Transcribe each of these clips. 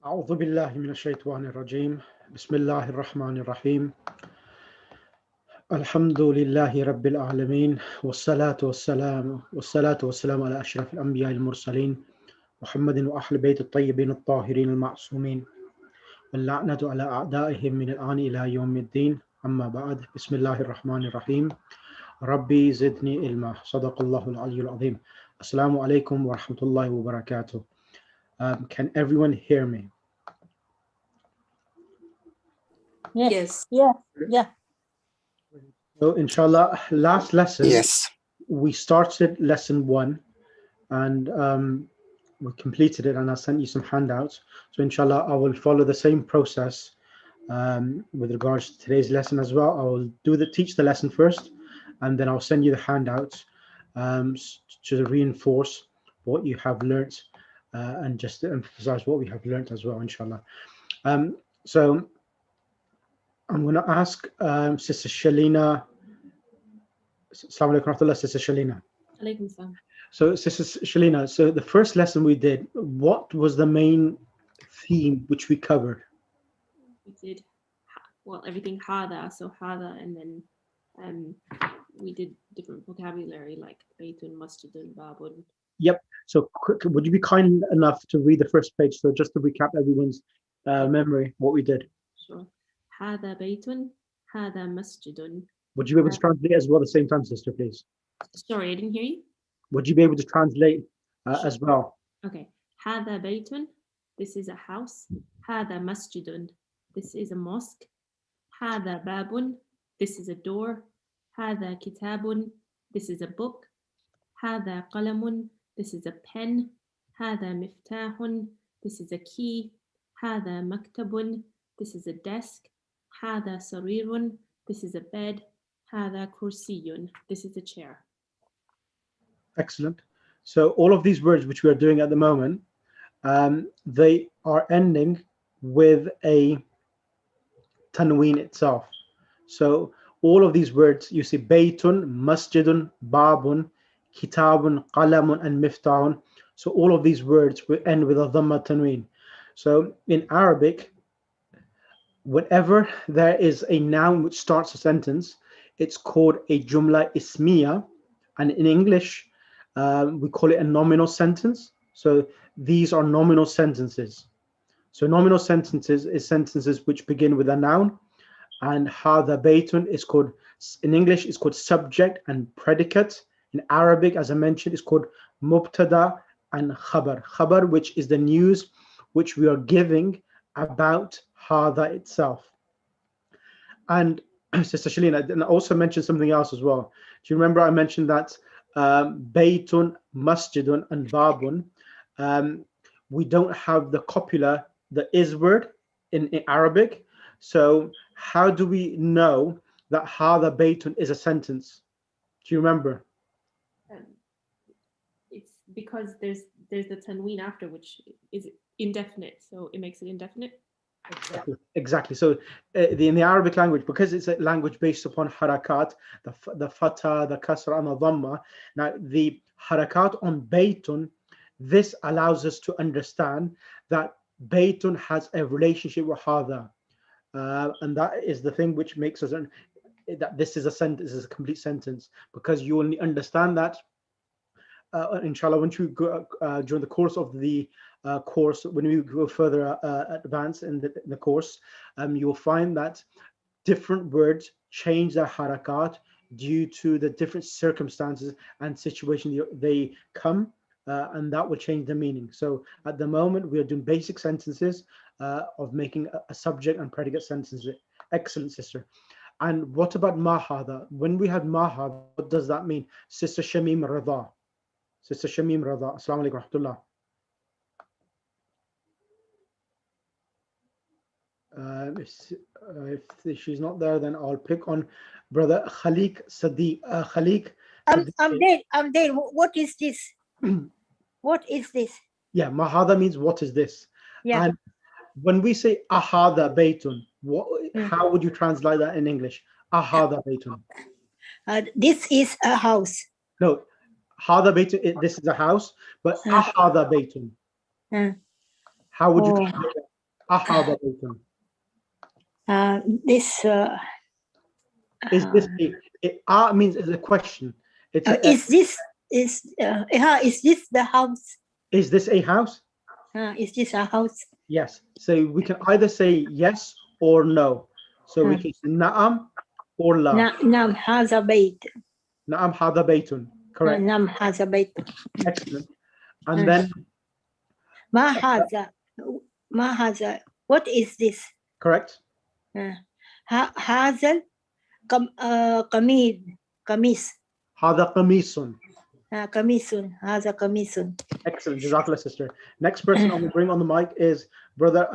أعوذ بالله من الشيطان الرجيم بسم الله الرحمن الرحيم الحمد لله رب العالمين والصلاة والسلام على أشرف الأنبياء المرسلين محمد وأهل بيت الطيبين الطاهرين المعصومين واللعنة على أعدائهم من الآن إلى يوم الدين أما بعد بسم الله الرحمن الرحيم ربي زدني علما صدق الله العلي العظيم السلام عليكم ورحمة الله وبركاته. Can everyone hear me? Yes. Yeah. So inshallah, last lesson, Yes. we started lesson 1 and we completed it, and I sent you some handouts. So inshallah, I will follow the same process with regards to today's lesson as well. I will teach the lesson first, and then I'll send you the handouts to reinforce what you have learnt and just to emphasize what we have learnt as well, inshallah. So I'm going to ask Sister Shalina. Assalamu alaikum warahmatullah, Sister Shalina. Alaikum salam. So, Sister Shalina, so the first lesson we did, what was the main theme which we covered? We did, well, everything hada, so hada, and then we did different vocabulary like baytun, masjidun, babun. Yep. So, would you be kind enough to read the first page? So, just to recap everyone's memory, what we did. Sure. Hada baytun, hada masjidun. Would you be able to translate as well at the same time, sister, please? Sorry, I didn't hear you. Would you be able to translate Sure. as well? Okay. Hada baytun, this is a house. Hada masjidun, this is a mosque. Hada babun, this is a door. Hada kitabun, this is a book. Hada qalamun, this is a pen. Hada miftahun, this is a key. Hada maktabun, this is a desk. Hada sarirun, this is a bed. Hada kursiyun, this is a chair. Excellent. So all of these words which we are doing at the moment, they are ending with a tanween itself. So all of these words, you see baytun, masjidun, babun, kitabun, qalamun, and miftahun. So all of these words will end with a dhamma tanween. So in Arabic, whenever there is a noun which starts a sentence, it's called a jumla ismiya, and in English we call it a nominal sentence. So these are nominal sentences. So nominal sentences is sentences which begin with a noun, and hadha baytun is called, in English it's called subject and predicate. In Arabic, as I mentioned, it's called mubtada and khabar. Khabar, which is the news which we are giving about hadha itself. And Sister Shalina, and I also mentioned something else as well. Do you remember I mentioned that baytun, masjidun, and babun, we don't have the copula, the is word in Arabic. So how do we know that hadha baytun is a sentence? Do you remember? It's because there's the tanween after, which is indefinite, so it makes it indefinite. Exactly. So in the Arabic language, because it's a language based upon harakat, the fatha, the kasra, and the dhamma. Now the harakat on baytun, this allows us to understand that baytun has a relationship with hadha, and that is the thing which makes us that this is a sentence, is a complete sentence, because you only understand that inshallah once you go during the course of the course, when we go further advanced in the course, you will find that different words change their harakat due to the different circumstances and situations they come, and that will change the meaning. So at the moment we are doing basic sentences of making a subject and predicate sentences. Excellent, sister. And what about mahada? When we have mahada, what does that mean? Sister Shamim Radha. Sister Shamim Radha. Assalamu alaikum warahmatullah. If she's not there, then I'll pick on brother Khalik Sadiq. Khalik. I'm there. What is this? What is this? Yeah, mahada means what is this? Yeah. And when we say ahada baytun, how would you translate that in English? Ahada baytun. This is a house. No, hada baytun. This is a house, but ahada baytun. How would you translate that? Ahada baytun. This Is this means is a question. It's is this the house? is this a house? Is this a house? Yes. So we can either say yes or no. So we can say na'am or la. نعم هذا بيت. Na'am hada baytun. Correct. نعم هذا بيت. Excellent. And then ما هذا what is this? correct. هذا قميص. Hada qamisun. قميص هذا قميص. Excellent. Jazakallah, sister. Next person I'm going to bring on the mic is brother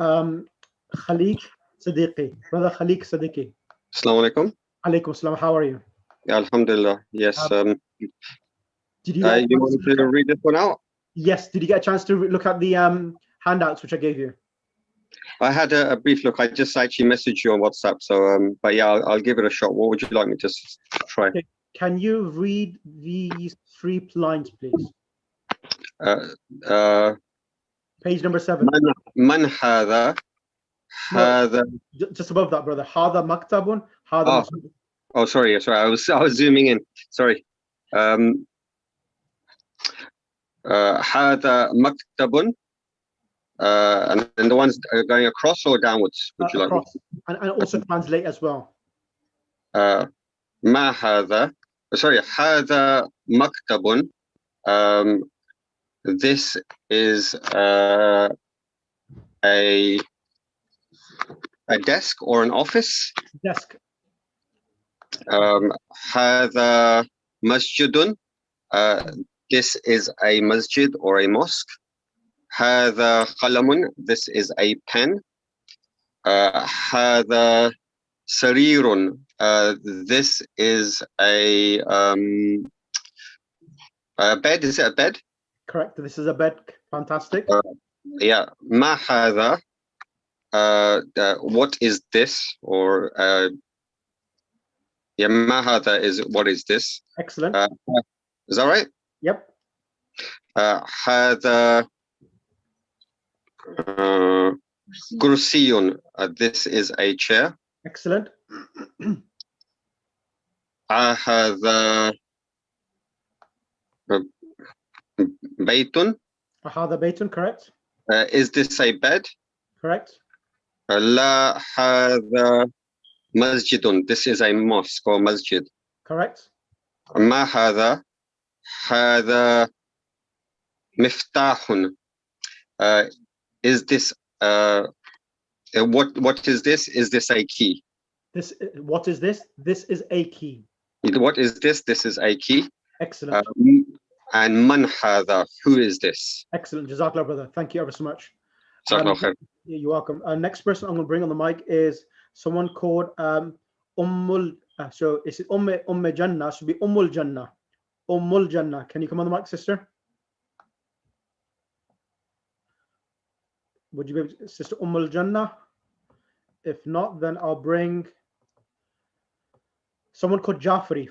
Khalik Siddiqui. Brother Khalik Siddiqui. Assalamu alaikum. Alaikum assalam. How are you? Yeah, alhamdulillah. Yes. Did you You want to read this one out? Yes. Did you get a chance to look at the handouts which I gave you? I had a brief look. I just actually messaged you on WhatsApp. So, but yeah, I'll give it a shot. What would you like me to try? Okay. Can you read these 3 lines, please? Page number 7. Man hadha. Hadha. Just above that, brother. Hada maktabun. Hada masjid. Oh, sorry. I was zooming in. Sorry. Hadha maktabun. And then the ones going across or downwards? Would you like me Across. And also translate as well. Ma hadha. Sorry, hadha maktabun. This is a desk or an office. Desk. Hadha masjidun. This is a masjid or a mosque. Hadha qalamun. This is a pen. Hadha sarirun. This is a bed. Is it a bed? Correct. This is a bed. Fantastic. Yeah. Ma hadha. What is this? Or yeah, ma hadha is what is this? Excellent. Is that right? Yep. Hadha kursiyun. This is a chair. Excellent. Hadha baytun. Hada baytun. Correct. Is this a bed? Correct. La hadha masjidun. This is a mosque or masjid. Correct. Ma hadha. Hadha miftahun. Is this what is this? Is this a key? What is this? This is a key. What is this? This is a key. Excellent. And man hadha. Who is this? Excellent. Jazakallah, brother. Thank you ever so much. Jazakallah khair. You're welcome. Next person I'm going to bring on the mic is someone called Ummul. So is it Umm Jannah? Should be Ummul Jannah. Ummul Jannah. Can you come on the mic, sister? Would you be able to, Sister Ummul Jannah? If not, then I'll bring someone called Jafari.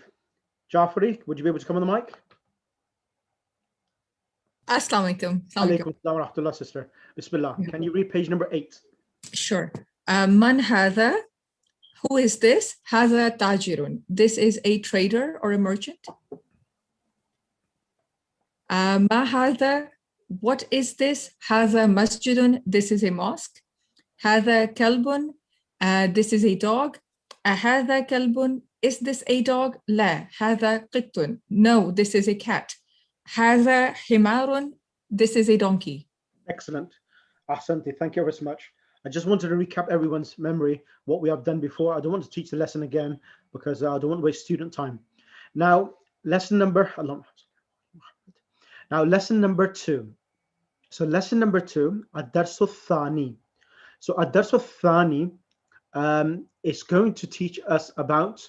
Jafari, would you be able to come on the mic? Assalamu alaikum. Alaikum assalam wa rahmatullah, sister. Bismillah. Can you read page number 8? Sure. Man hadha. Who is this? Hadha tajirun. This is a trader or a merchant. Ma hadha. What is this? Hadha masjidun. This is a mosque. Hadha kalbun. This is a dog. Hadha kalbun. Is this a dog? La. Hadha qittun. No, this is a cat. Hadha himarun. This is a donkey. Excellent. Ahsanti. Thank you ever so much. I just wanted to recap everyone's memory, what we have done before. I don't want to teach the lesson again because I don't want to waste student time. Now, lesson number 2. So lesson number 2, ad-darsu thani. So ad-darsu thani is going to teach us about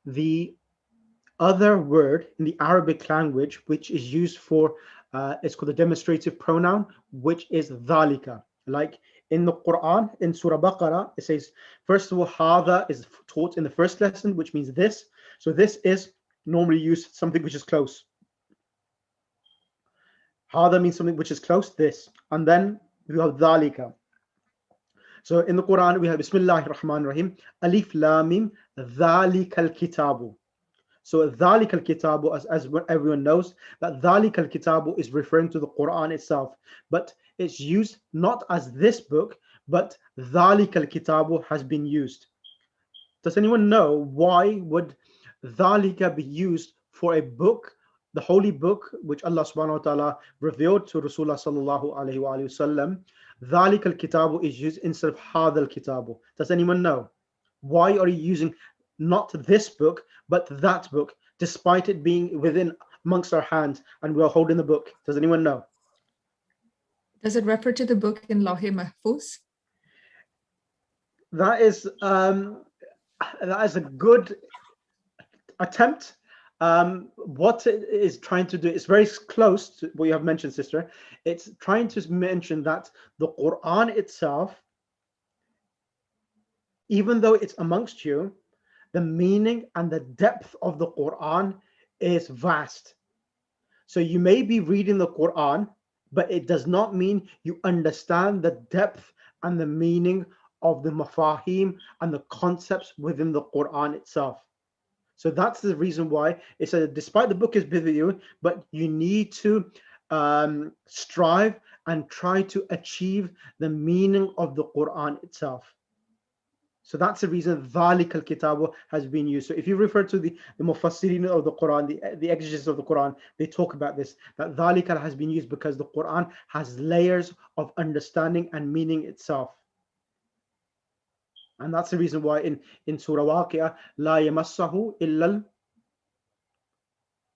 the other word in the Arabic language, which is used for, it's called a demonstrative pronoun, which is dhalika. Like in the Quran, in Surah Baqarah, it says, first of all, hadha is taught in the first lesson, which means this. So this is normally used something which is close. Hadha means something which is close, this. And then we have dhalika. So in the Quran, we have Bismillahir Rahmanir Rahim, Alif Lam Mim, Dhalikal Kitabu. So Dhalikal Kitabu, as everyone knows, that Dhalikal Kitabu is referring to the Quran itself, but it's used not as this book, but Dhalikal Kitabu has been used. Does anyone know why would Dhalika be used for a book, the holy book which Allah subhanahu wa ta'ala revealed to Rasulullah sallallahu alayhi wa sallam? Dhalika al-kitabu is used instead of Hadha al-kitabu. Does anyone know? Why are you using not this book, but that book, despite it being within amongst our hands and we're holding the book? Does anyone know? Does it refer to the book in Lawh Mahfuz? That is a good attempt. What it is trying to do is very close to what you have mentioned, sister. It's trying to mention that the Quran itself, even though it's amongst you, the meaning and the depth of the Quran is vast. So you may be reading the Quran, but it does not mean you understand the depth and the meaning of the mafahim and the concepts within the Quran itself. So that's the reason why it says, despite the book is with you, but you need to strive and try to achieve the meaning of the Quran itself. So that's the reason Dhalik al-Kitabu has been used. So if you refer to the Mufassirin of the Quran, the exegetes of the Quran, they talk about this, that Dhalik has been used because the Quran has layers of understanding and meaning itself. And that's the reason why in Surah Waqi'ah, La yamassahu illa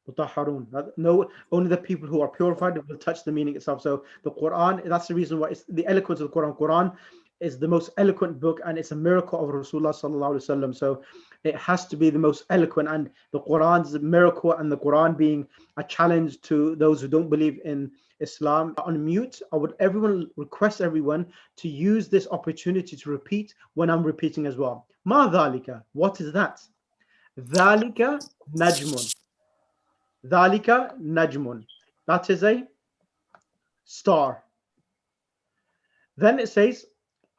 mutahharun. No, only the people who are purified will touch the meaning itself. So the Quran, that's the reason why it's the eloquence of the Quran. Quran is the most eloquent book, and it's a miracle of Rasulullah sallallahu alaihi wasallam. So it has to be the most eloquent, and the Quran's miracle and the Quran being a challenge to those who don't believe in Islam. On mute, I would request everyone to use this opportunity to repeat when I'm repeating as well. Ma dhalika, what is that? Dhalika najmun. Dhalika najmun. That is a star. Then it says,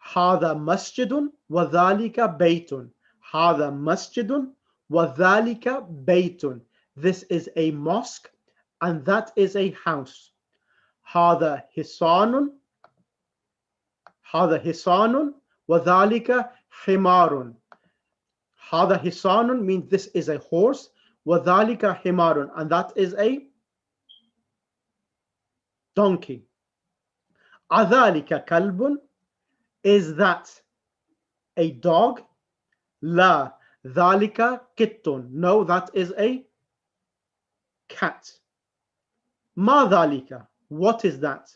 Hadha masjidun wa dhalika baytun. Hadha masjidun wa dhalika baytun. This is a mosque and that is a house. Hadha hisanun. Hadha hisanun wa dhalika himarun. Hadha hisanun means this is a horse. Wa dhalika himarun, and that is a donkey. Adhalika kalbun, is that a dog? La dhalika kittun, no, that is a cat. Ma dhalika, what is that?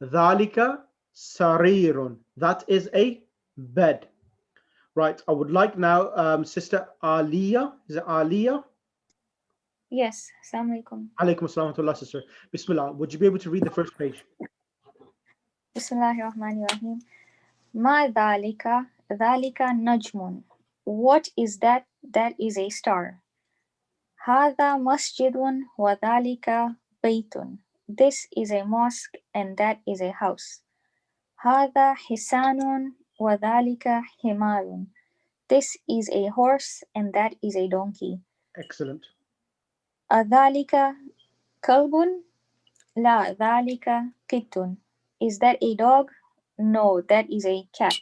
Dhalika sarirun, that is a bed. Right, I would like now Sister Aliyah, is it Aliyah? Yes, Assalamu alaikum. Alaikum assalam wa rahmatullah, sister. Bismillah, would you be able to read the first page? Bismillahirrahmanirrahim. Ma dhalika, dhalika najmun. What is that? That is a star. Hadha masjidun wa dhalika baytun. This is a mosque and that is a house. Hadha hisanun wa dhalika himarun. This is a horse and that is a donkey. Excellent. Adhalika kalbun? La dhalika kittun. Is that a dog? No, that is a cat.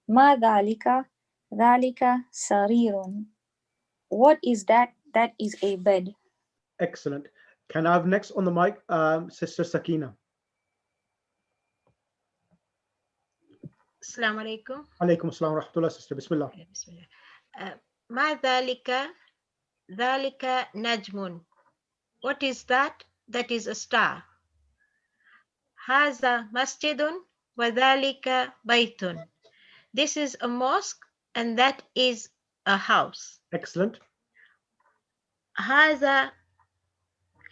Ma dhalika? Dhalika sarirun. What is that? That is a bed. Excellent. Can I have next on the mic, Sister Sakina? Assalamu alaikum. Alaikum assalam wa rahmatullah, sister. Bismillah. Bismillah. Ma dhalika? Dhalika najmun. What is that? That is a star. Haza masjidun wa dhalika baytun. This is a mosque and that is a house. Excellent. Haza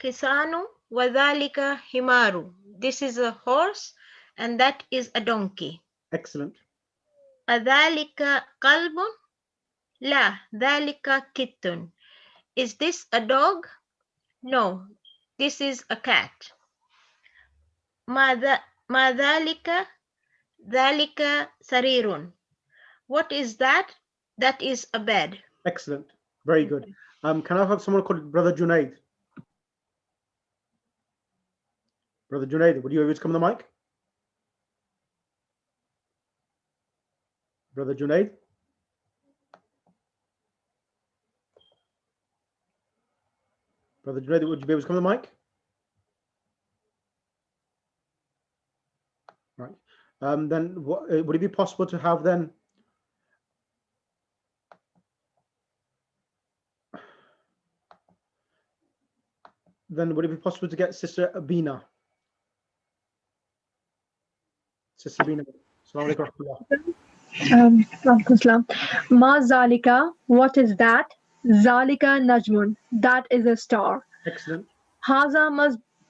kisanu wa dhalika himaru. This is a horse and that is a donkey. Excellent. Adhalika qalbun? La, dhalika kittun. Is this a dog? No, this is a cat. Ma dhalika? ذلك سرير. What is that? That is a bed. Excellent. Very good. Can I have someone called Brother Junaid? Brother Junaid, would you able to come on the mic? Brother Junaid? Brother Junaid, would you be able to come on the mic? Right. Then would it be possible to have then would it be possible to get Sister Abina? Sister Abina. Assalamu alaikum. Ma zalika, what is that? Zalika najmun, that is a star. Excellent. Haza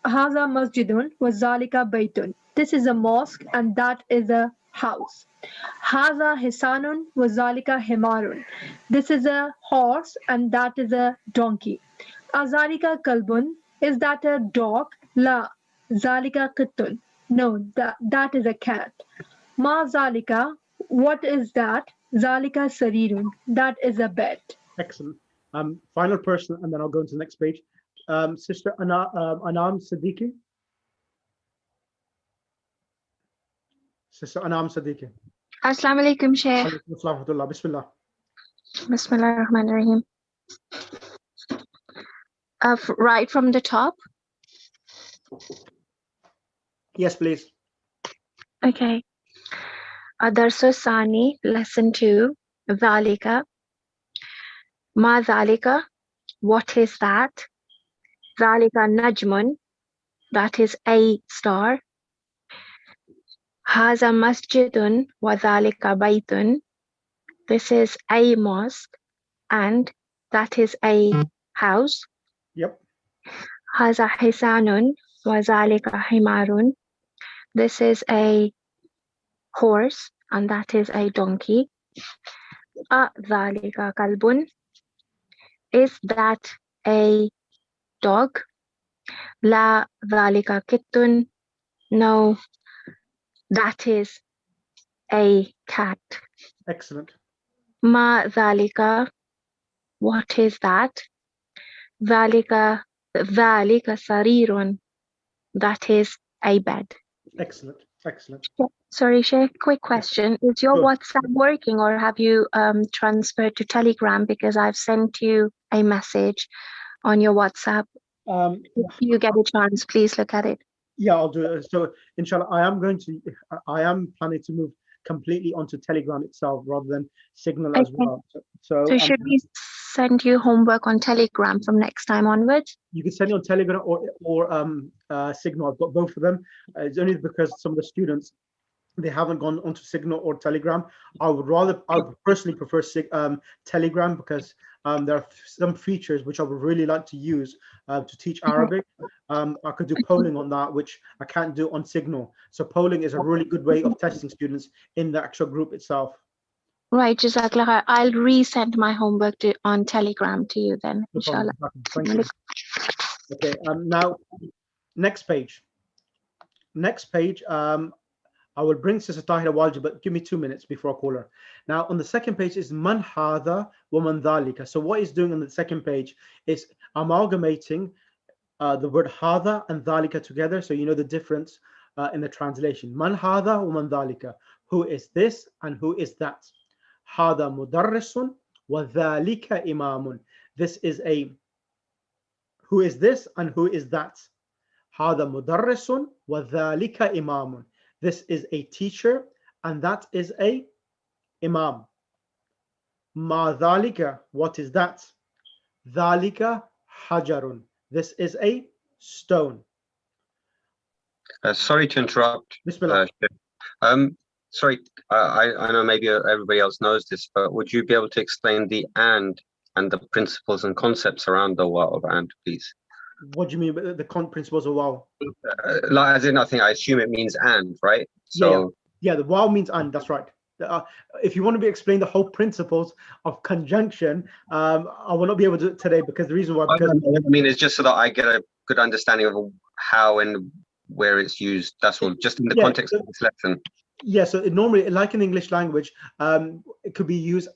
masjidun wa zalika baytun. This is a mosque and that is a house. Haza hisanun wa zalika himarun. This is a horse and that is a donkey. Azalika kalbun, is that a dog? La, zalika qittun. No, that is a cat. Ma zalika, what is that? Zalika sarirun, that is a bed. Excellent. Final person, and then I'll go into the next page. Sister Anam Siddiqui. Sister Anam Siddiqui. Assalamu alaikum, Sheikh. Bismillah. Bismillah ar-Rahman ar-Rahim. Right from the top. Yes, please. Okay. Adarso Sani, lesson 2. Dhalika. Ma dhalika. What is that? Dhalika najmun. That is a star. Haza masjidun wa dhalika baytun. This is a mosque and that is a house. Yep. Haza hisanun wa zalika himarun. This is a horse and that is a donkey. A zalika kalbun. Is that a dog? La zalika kittun. No, that is a cat. Excellent. Ma dhalika. What is that? Dhalika sarirun. That is a bed. Excellent. Excellent. Sorry, Sheikh, quick question. Is your Sure. WhatsApp working or have you transferred to Telegram? Because I've sent you a message on your WhatsApp. If you get a chance, please look at it. Yeah, I'll do it. So, inshallah, I am planning to move completely onto Telegram itself rather than Signal as Okay. well. So Should we send you homework on Telegram from next time onwards? you can send it on Telegram or Signal. I've got both of them. It's only because some of the students, they haven't gone onto Signal or Telegram. I would personally prefer Telegram because there are some features which I would really like to use to teach Arabic. I could do polling on that, which I can't do on Signal. So polling is a really good way of testing students in the actual group itself. Right, Jazakallah khair. I'll resend my homework on Telegram to you then, No problem. inshallah. Thank you. Okay, now next page. Next page, I will bring Sister Tahira Walji, but give me 2 minutes before I call her. Now, on the second page is man hadha wa man dhalika. So what he's doing on the second page is amalgamating the word hadha and dhalika together, so you know the difference in the translation. Man hadha wa man dhalika. Who is this and who is that? Hadha mudarrisun wa dhalika imamun. This is a who is this and who is that? Hadha mudarrisun wa dhalika imamun. This is a teacher and that is a imam. Ma dhalika, what is that? Dhalika hajarun. This is a stone. Sorry to interrupt. Bismillah. Sorry, I know maybe everybody else knows this, but would you be able to explain the and the principles and concepts around the wa of and, please? What do you mean by the principles of wow? Like, as in, I assume it means and, right? So yeah, the wow means and. That's right. If you want to explain the whole principles of conjunction, I will not be able to do it today because the reason why. Because I mean, it's just so that I get a good understanding of how and where it's used. That's all. Just in the context of this lesson. Yeah, so normally, like in the English language, it could be used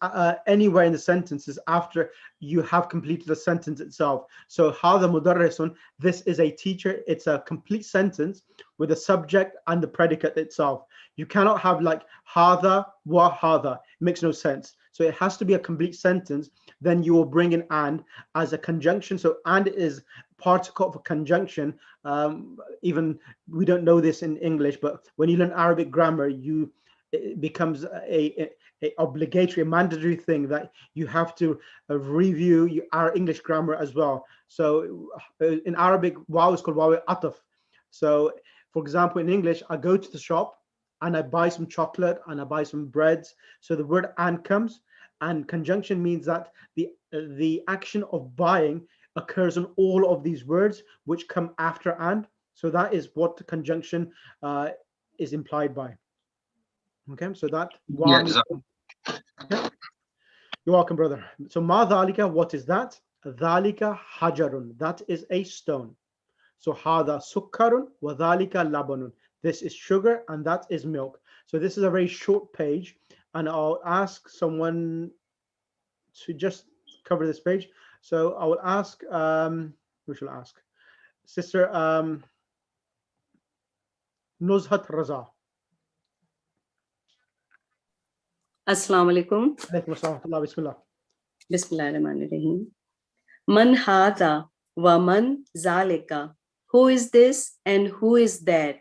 anywhere in the sentences after you have completed the sentence itself. So, هذا مدرس, this is a teacher. It's a complete sentence with the subject and the predicate itself. You cannot have like هذا وهذا. It makes no sense. So it has to be a complete sentence. Then you will bring in and as a conjunction. So and is particle of a conjunction. Even we don't know this in English, but when you learn Arabic grammar, it becomes a obligatory, a mandatory thing that you have to review our English grammar as well. So in Arabic, waw is called waw ataf. So for example, in English, I go to the shop and I buy some chocolate and I buy some breads. So the word and comes, and conjunction means that the action of buying occurs in all of these words which come after and. So that is what the conjunction is implied by. Okay, so that Yeah, okay. You're welcome, brother. So ma dhalika, what is that? Dhalika hajarun, that is a stone. So hada sukkarun wa dhalika labanun, this is sugar and that is milk. So this is a very short page, and I'll ask someone to just cover this page. So I will ask, who shall I ask? Sister Nuzhat Raza. Assalamu alaikum. Alaikum assalam. Bismillah. Bismillahirrahmanirrahim. Man hadha wa man zalika. Who is this and who is that?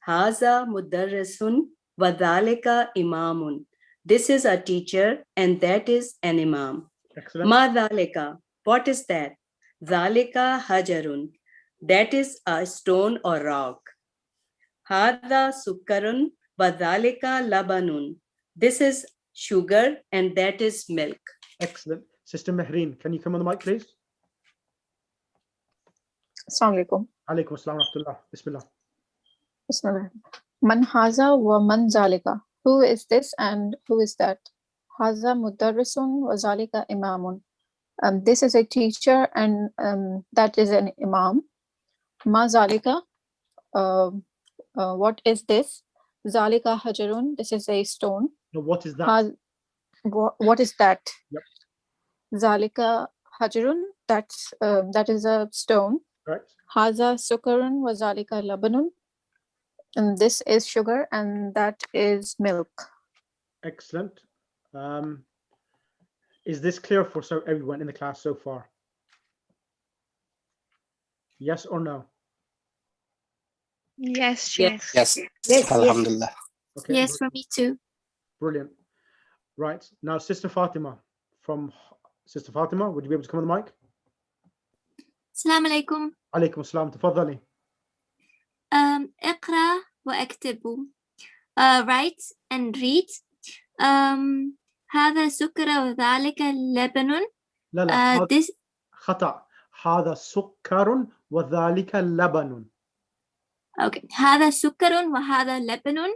Haza mudarrisun wa dhalika imamun. This is a teacher and that is an imam. Excellent. Ma dhalika. What is that? Dhalika hajarun. That is a stone or rock. Hadha sukkarun wa dhalika labanun. This is sugar and that is milk. Excellent. Sister Mehreen, can you come on the mic, please? Assalamu alaikum. Alaikum assalam wa rahmatullah. Bismillah. Bismillah. Man haza wa man zalika. Who is this and who is that? Haza mudarrisun wa zalika imamun. This is a teacher and that is an imam. Ma zalika. What is this? Zalika hajarun. This is a stone. No, what is that? What is that? Yep. Zalika hajarun. That is a stone. Right. Haza sukarun wa zalika labanun. And this is sugar and that is milk. Excellent. Is this clear for everyone in the class so far? Yes or no? Yes, Yes. yes. Yes. Alhamdulillah. Okay. Yes, for me too. Brilliant. Right. Now, Sister Fatima. Sister Fatima, would you be able to come on the mic? Assalamu alaikum. Alaikum assalam. Tafadhali. اقرأ وأكتب. Write and read. هذا سكر وذلك لبن. لا لا. This خطأ. هذا سكر وذلك لبن. okay. هذا سكر وهذا لبن.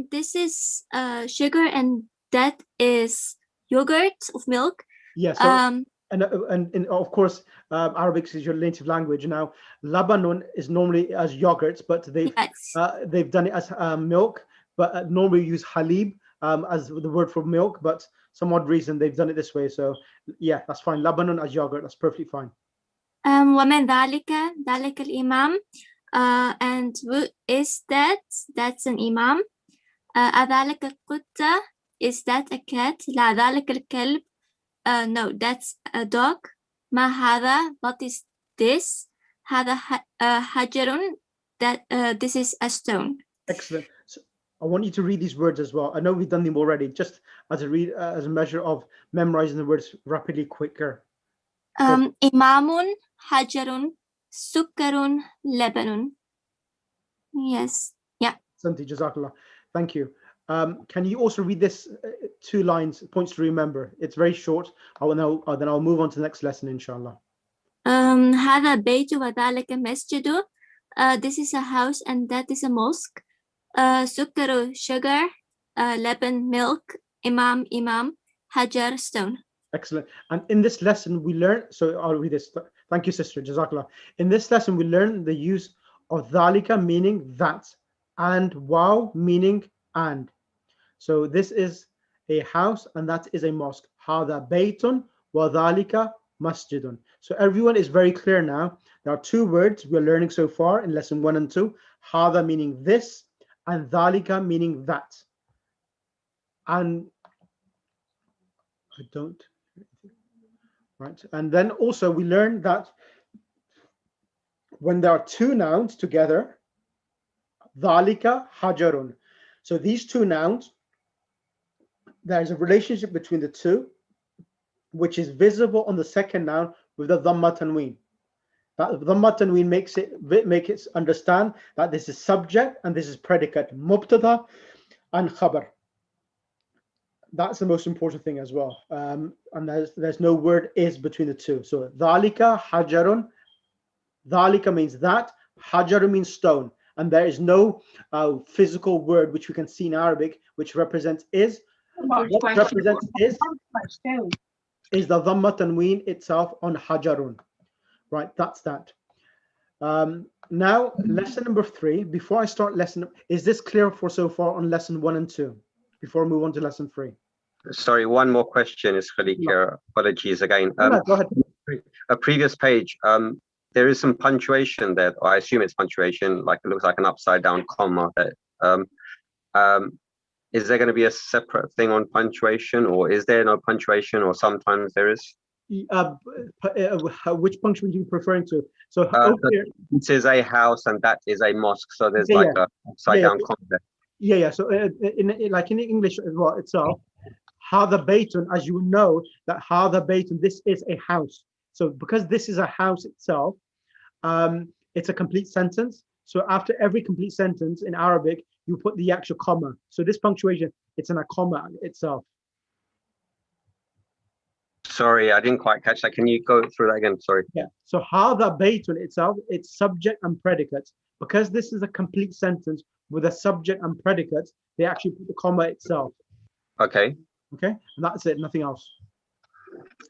This is sugar and that is yogurt of milk. Yes. Yeah, so, and of course, Arabic is your native language. Now, labanun is normally as yogurts, but they've done it as milk. But normally we use halib as the word for milk. But some odd reason they've done it this way. So yeah, that's fine. Labanun as yogurt, that's perfectly fine. ومن ذلك الإمام. And who is that? That's an imam. أذلك القطة. Is that a cat? لا ذلك الكلب. No, that's a dog. ما هذا? What is this? هذا حجر. That this is a stone. Excellent. So I want you to read these words as well. I know we've done them already, just as a measure of memorizing the words rapidly quicker. إمام حجر سكر لبن. Yes. Yeah. Santi, Jazakallah. Thank you. Can you also read this 2 lines, points to remember? It's very short. Then I'll move on to the next lesson, inshallah. هذا بيت وذلك مسجد. This is a house and that is a mosque. سكر sugar. لبن milk. Imam hajar stone. Excellent. And in this lesson we learn, so I'll read this. Thank you, sister. Jazakallah. In this lesson we learn the use of dhalika, meaning that, and wow, meaning and. So this is a house and that is a mosque. هذا بيت وذلك مسجد. So everyone is very clear now. There are two words we're learning so far in lesson 1 and 2. هذا meaning this and ذلك meaning that. And I don't. Right. And then also we learned that when there are two nouns together, ذلك حجر. So these two nouns, there is a relationship between the two, which is visible on the second noun with the dhamma tanween. That dhamma tanween makes it understand that this is subject and this is predicate, mubtada and khabar. That's the most important thing as well. And there's no word is between the two. So dhalika hajarun. Dhalika means that. Hajar means stone. And there is no physical word which we can see in Arabic which represents is. What represents is the dhamma tanween itself on hajarun. Right, that's that. Now, lesson number 3. Before I start lesson, is this clear for so far on lesson 1 and 2? Before I move on to lesson 3. Sorry, one more question is Khadija. Apologies again. No, go ahead. A previous page, there is some punctuation there, or I assume it's punctuation, like it looks like an upside down comma. Is there going to be a separate thing on punctuation, or is there no punctuation, or sometimes there is? Which punctuation are you referring to? So this is a house and that is a mosque, so there's like a upside down comma there. Yeah. So in English as well itself, هذا بيت, as you know that هذا بيت, this is a house. So because this is a house itself, it's a complete sentence. So after every complete sentence in Arabic, you put the actual comma. So this punctuation, it's in a comma itself. Sorry, I didn't quite catch that. Can you go through that again? Sorry. Yeah. So هذا بيت itself, it's subject and predicate. Because this is a complete sentence with a subject and predicate, they actually put the comma itself. Okay. Okay, and that's it, nothing else.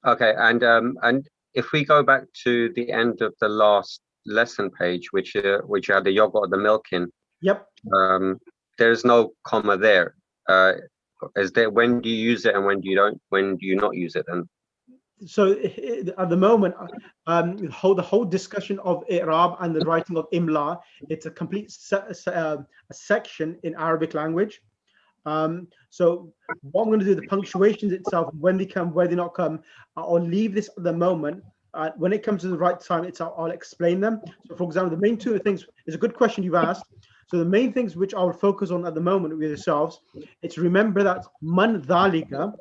Okay, and if we go back to the end of the last lesson page, which had the yogurt or the milk in. Yep. There's no comma there. Is there? When do you use it and when do you don't? When do you not use it? And so at the moment, the whole discussion of i'rab and the writing of imla, it's a complete section in Arabic language. So what I'm going to do, the punctuations itself, when they come, where they not come, I'll leave this at the moment. When it comes to the right time, I'll explain them. So for example, the main two things is a good question you've asked. So the main things which I'll focus on at the moment with yourselves, it's remember that man dhalika.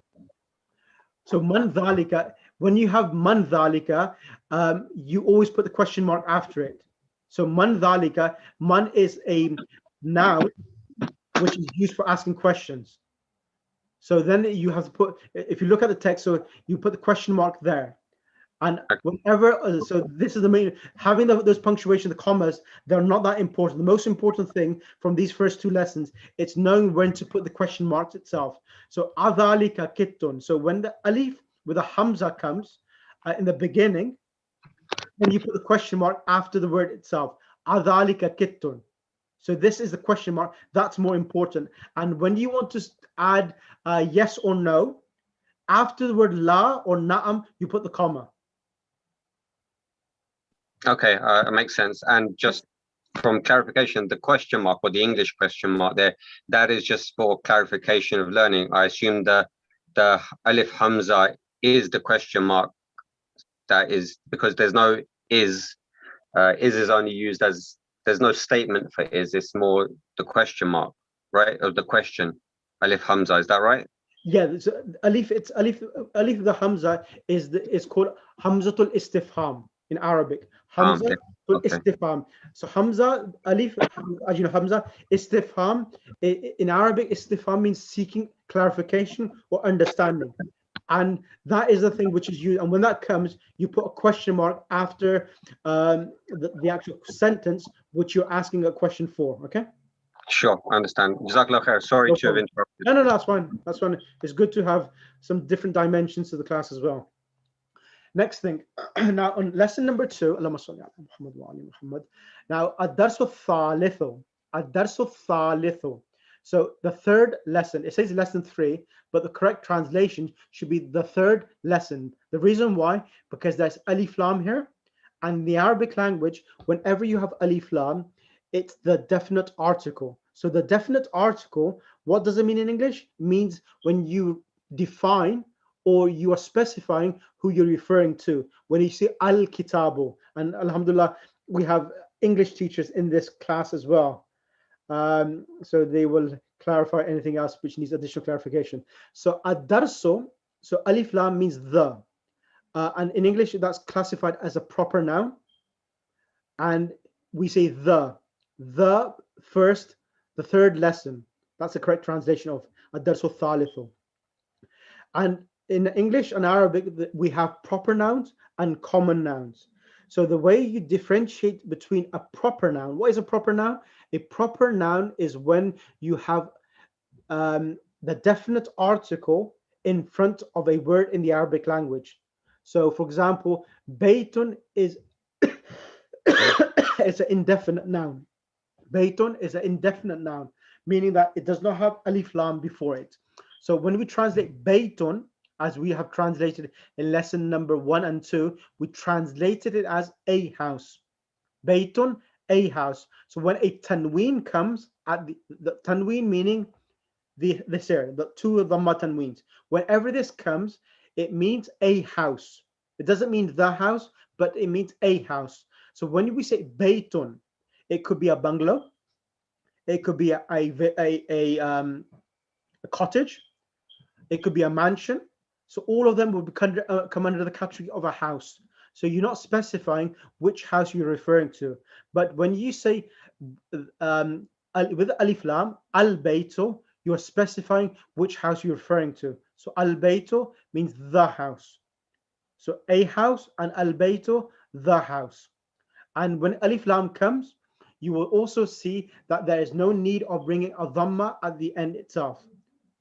So man dhalika, when you have man dhalika, you always put the question mark after it. So man dhalika, man is a noun which is used for asking questions. So then you have to put, if you look at the text, so you put the question mark there. And whenever, so this is the main, having those punctuation, the commas, they're not that important. The most important thing from these first two lessons, it's knowing when to put the question marks itself. So adhalika kittun. So when the alif with a hamza comes in the beginning, then you put the question mark after the word itself. Adhalika kittun. So this is the question mark. That's more important. And when you want to add yes or no, after the word la or na'am, you put the comma. Okay, it makes sense. And just from clarification, the question mark or the English question mark there, that is just for clarification of learning. I assume the alif hamza is the question mark. That is because there's no is. Is only used as, there's no statement for is. It's more the question mark, right? Of the question. Alif hamza, is that right? Yeah, so alif. It's alif. Alif the hamza is called hamzatul istifham in Arabic. Hamza istifham. So hamza alif, as you know, hamza istifham in Arabic. Istifham means seeking clarification or understanding, and that is the thing which is used. And when that comes, you put a question mark after the actual sentence which you're asking a question for. Okay. Sure, I understand. Jazakallah khair. Sorry to have interrupted. No, that's fine. That's fine. It's good to have some different dimensions to the class as well. Next thing, now on lesson number 2, now ad-darsu thalithu. So the third lesson, it says lesson 3, but the correct translation should be the third lesson. The reason why, because there's alif lam here, and in the Arabic language, whenever you have alif lam, it's the definite article. So the definite article, what does it mean in English? It means when you define or you are specifying who you're referring to. When you say al-kitabu, and alhamdulillah, we have English teachers in this class as well. So they will clarify anything else which needs additional clarification. So ad-darsu, so alif lam means the. And in English, that's classified as a proper noun. And we say the first, the third lesson. That's the correct translation of ad-darsu thalithu. And in English and Arabic, we have proper nouns and common nouns. So the way you differentiate between a proper noun, what is a proper noun? A proper noun is when you have the definite article in front of a word in the Arabic language. So for example, baytun is it's an indefinite noun. Baytun is an indefinite noun, meaning that it does not have alif lam before it. So when we translate baytun, as we have translated in lesson number 1 and 2, we translated it as a house. Baytun, a house. So when a tanween comes at the tanween meaning this here, the two of the tanweens. Whenever this comes, it means a house. It doesn't mean the house, but it means a house. So when we say baytun, it could be a bungalow, it could be a cottage, it could be a mansion. So all of them will come under the category of a house. So you're not specifying which house you're referring to. But when you say with alif lam, al baytu, you're specifying which house you're referring to. So al baytu means the house. So a house, and al baytu, the house. And when alif lam comes, you will also see that there is no need of bringing a dhamma at the end itself.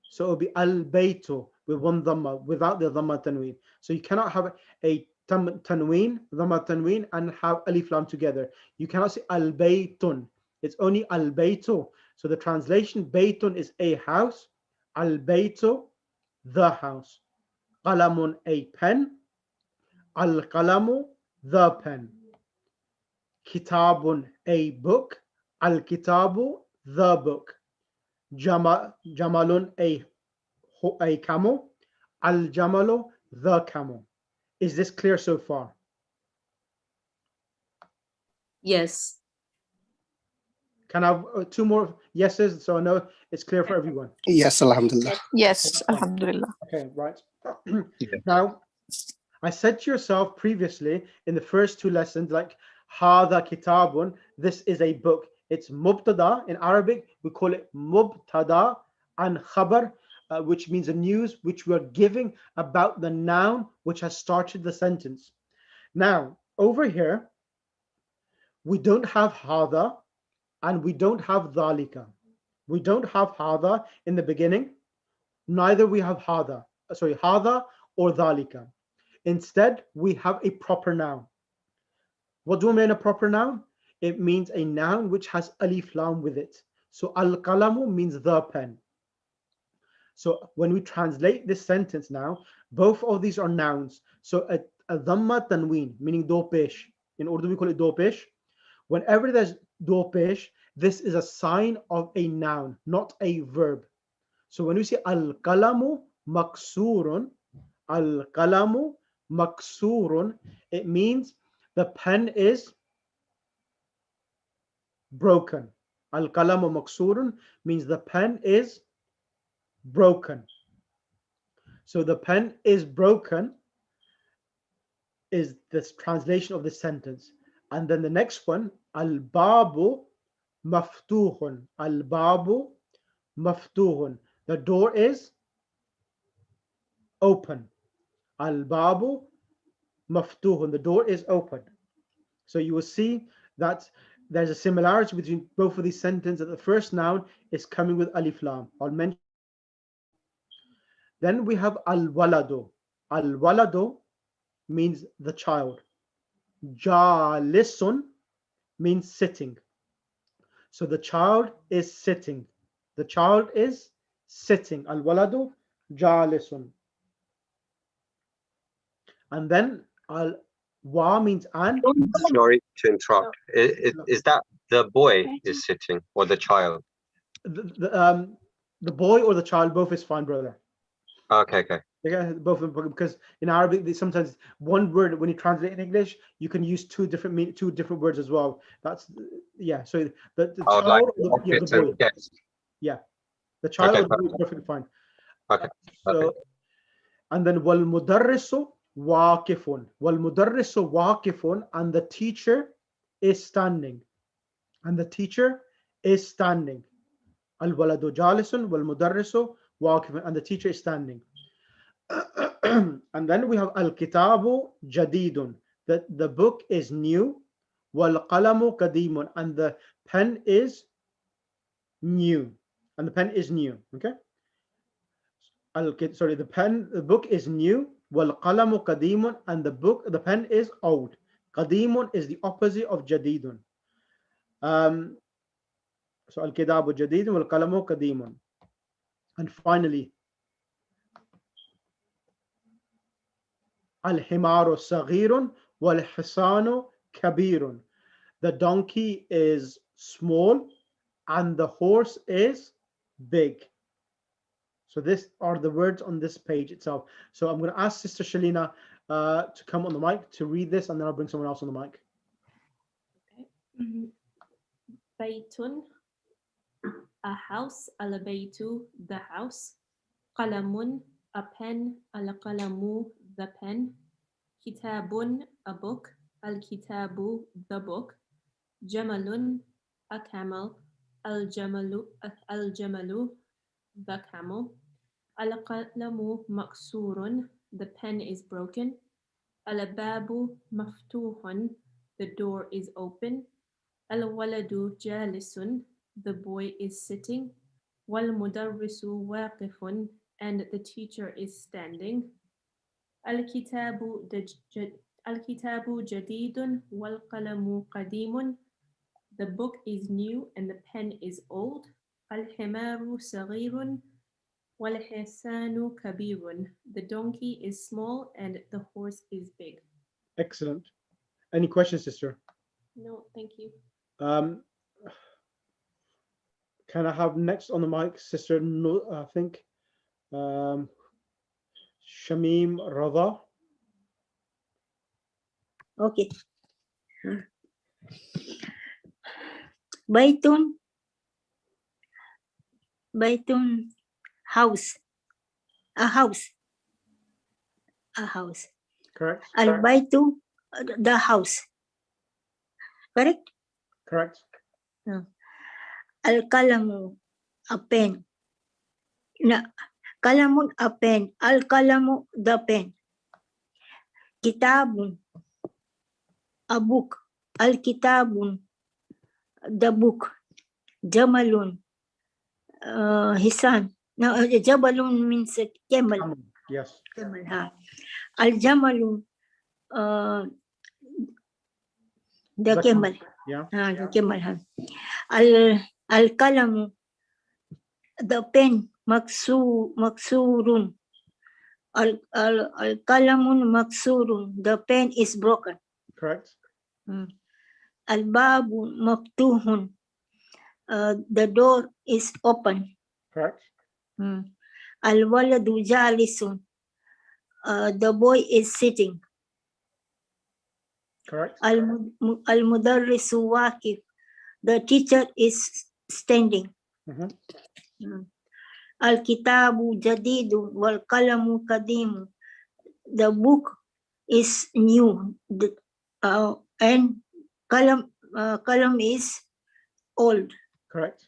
So it will be al baytu with one dhamma, without the dhamma tanween. So you cannot have a tanween, dhamma tanween, and have alif lam together. You cannot say al baytun. It's only al baytu. So the translation, baytun is a house, al baytu, the house. Qalamun, a pen, al qalamu, the pen. Kitabun, a book, al kitabu, the book. Jamalun, a camel, al jamalu, the camel. Is this clear so far? Yes. Can I have 2 more yeses so I know it's clear for everyone? Yes, alhamdulillah. Yes, alhamdulillah. Okay, right. Now, I said to yourself previously in the first 2 lessons, like Hada kitabun, this is a book. It's mubtada. In Arabic, we call it mubtada and khabar, which means a news which we are giving about the noun which has started the sentence. Now, over here, we don't have hada and we don't have dhalika. We don't have hada in the beginning, neither we have hada or dhalika. Instead, we have a proper noun. What do we mean a proper noun? It means a noun which has alif lam with it. So al-qalamu means the pen. So when we translate this sentence now, both of these are nouns. So a dhamma tanween, meaning do pesh. In Urdu we call it do pesh. Whenever there's do pesh, this is a sign of a noun, not a verb. So when we say al-qalamu maksurun, al-qalamu maksurun, it means the pen is broken. Al-qalamu maksurun means the pen is broken. So the pen is broken is this translation of the sentence. And then the next one, al-babu maftuhun. Al-babu maftuhun. The door is open. Al-babu maftuhun. The door is open. So you will see that there's a similarity between both of these sentences. That the first noun is coming with alif lam. I'll mention. Then we have al-waladu. Al-waladu means the child. Jalisun means sitting. So the child is sitting. The child is sitting. Al-waladu jalisun. And then wa means and. Sorry to interrupt. Is that the boy is sitting or the child? The boy or the child, both is fine, brother. Okay, okay. Yeah, both of them, because in Arabic, sometimes one word, when you translate in English, you can use two different words as well. That's, yeah. So the child, like or the boy. Yes. Yeah, the child Okay, or the boy is perfectly fine. Okay. So, and then wal mudarrisu waqifun. Wal mudarrisu waqifun, and the teacher is standing. And the teacher is standing. Al waladu jalisun wal mudarrisu waqifun, and the teacher is standing. And then we have al-kitabu jadidun, that the book is new, wal-qalamu qadimun, and the pen is new, okay. The book is new, wal-qalamu qadimun, and the pen is old. Qadimun is the opposite of jadidun. So al-kitabu jadidun wal-qalamu qadimun. And finally, Al-himaru saghirun wal-hisanu kabirun. The donkey is small and the horse is big. So these are the words on this page itself. So I'm going to ask Sister Shalina to come on the mic to read this, and then I'll bring someone else on the mic. Okay. Baytun, a house. Al-baytu, the house. Qalamun, a pen. Al-qalamu, the pen. Kitabun, a book. Al-kitabu, the book. Jamalun, a camel. Al-jamalu, the camel. Al-qalamu maksurun, the pen is broken. Al-babu maftuhun, the door is open. Al-waladu jalisun, the boy is sitting. Wal-mudarrisu waqifun, and the teacher is standing. Al-kitabu jadidun wal-qalamu qadimun, the book is new and the pen is old. Al-himaru saghirun wal-hisanu kabirun, the donkey is small and the horse is big. Excellent. Any questions, sister? No, thank you. Can I have next on the mic, Sister? No, I think Shamim Radha. Okay. Baytun, house, a house. Correct. Al-baytu, the house. Correct? Correct. Al-kalamu, a pen. Kalamun, a pen. Al-kalamu, the pen. Kitabun, a book. Al-kitabun, the book. Jamalun, hisan. No, jabalun means a camel. Yes. Camel, Al-jamalu, the camel. Yeah. The camel. Al-kalamu, the pen. Maksurun. Al-kalamun maksurun, the pen is broken. Correct. Al-babu maftuhun, the door is open. Correct. Al-waladu jalisun, the boy is sitting. Correct. Al-mudarrisu waqif, the teacher is standing. Al-kitabu jadidu wal qalamu qadimu, the book is new and qalam is old. Correct.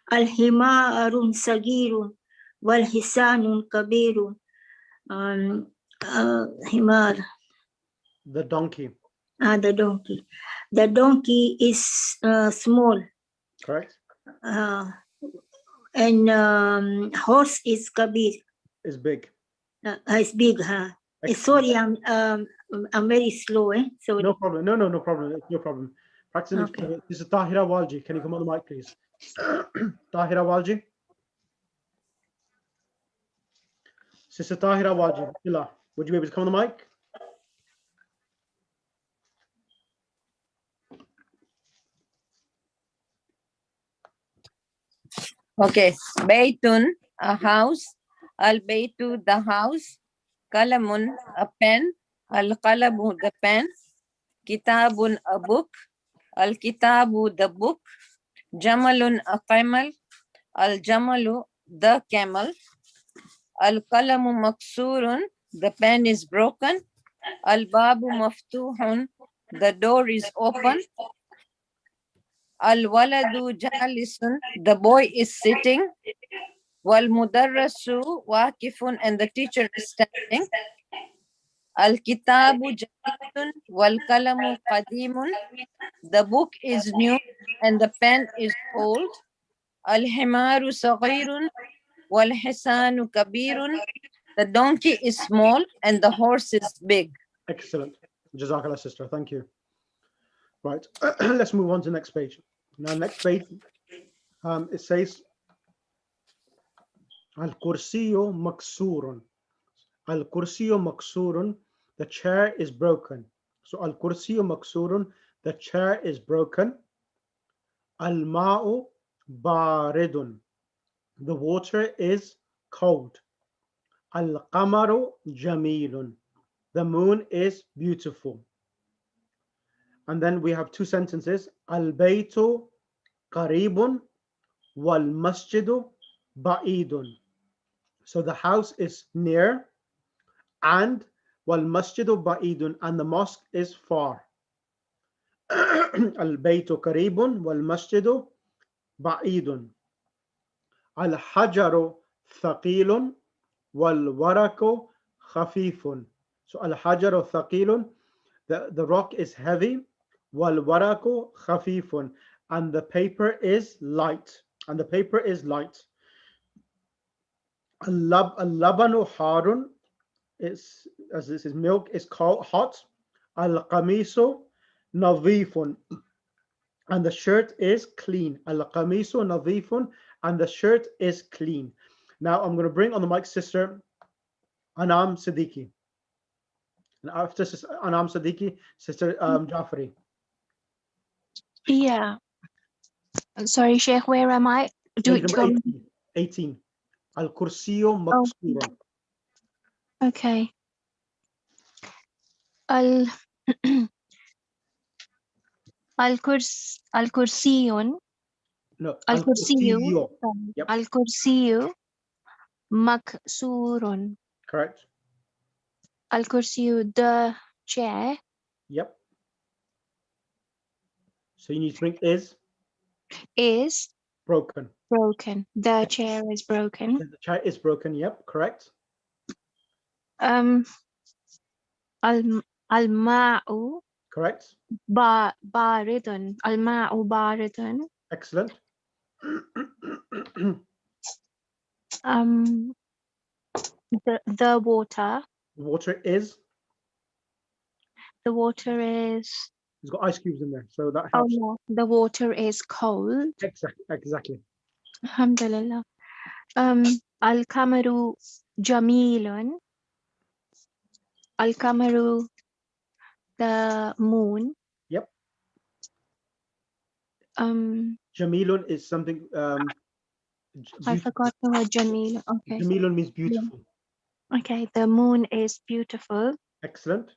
Al-himarun sagirun wal hisanun kabirun. Himar. The donkey. The donkey. The donkey is small. Correct. And horse is kabir. Is big. It's big, Sorry, I'm very slow, Sorry. No problem. No problem. No problem. Practicing. Okay. This is Tahira Walji. Can you come on the mic, please? Tahira Walji. Sister Tahira Walji. Ila, would you be able to come on the mic? Okay. Baytun, a house. Al-Baytu, the house. Kalamun, a pen. Al-Qalabu, the pen. Kitabun, a book. Al-Kitabu, the book. Jamalun, a camel. Al-Jamalu, the camel. Al-Qalamu maksurun, the pen is broken. Al-Babu maftuhun, the door is open. Al-Waladu jalisun, the boy is sitting. Wal-Mudarrasu waqifun, and the teacher is standing. Al-Kitabu jadidun, wal-Kalamu qadimun, the book is new and the pen is old. Al-Himaru saghirun, wal-Hisanu kabirun, the donkey is small and the horse is big. Excellent. Jazakallah, sister. Thank you. Right. Let's move on to the next page. Now, next page, it says, Al-Kursiyo maksurun. Al-Kursiyo maksurun, the chair is broken. So, Al-Kursiyo maksurun, the chair is broken. Al-Ma'u baridun, the water is cold. Al-Qamaru jamilun, the moon is beautiful. And then we have two sentences. Al-Baytu qaribun wal masjidu ba'idun. So the house is near, and wal masjidu ba'idun, and the mosque is far. Al-Baytu qaribun wal masjidu ba'idun. Al-Hajaru thaqilun wal waraku khafifun. So al-Hajaru thaqilun, the rock is heavy. Wal waraku khafifun, and the paper is light. And the paper is light. Al-labanu harun, is, as this is milk, is called hot. Al-qamisu nadhifun, and the shirt is clean. Al-qamisu nadhifun, and the shirt is clean. Now I'm going to bring on the mic sister Anam Siddiqui. And after Anam Siddiqui, sister Jafari. Yeah. Sorry, Sheikh, where am I? Page number 18. Al-Kursiyo maksurun. Okay. Al-Kursiyun. No, Al-Kursiyu. Yep. Al-Kursiyu maksurun. Correct. Al-Kursiyu, the chair. Yep. So you need to bring is broken. Broken. The chair is broken. The chair is broken. Yep. Correct. Al-ma'u. Correct. Baridun. Al-ma'u baridun. Excellent. The water. Water is. The water is. It's got ice cubes in there, so that helps. Oh no, the water is cold. Exactly. Alhamdulillah. Al-Kamaru jamilun. Al-Kamaru, the moon. Yep. Jamilun is something. I forgot the word jamil. Okay. Jamilun means beautiful. Okay, the moon is beautiful. Excellent.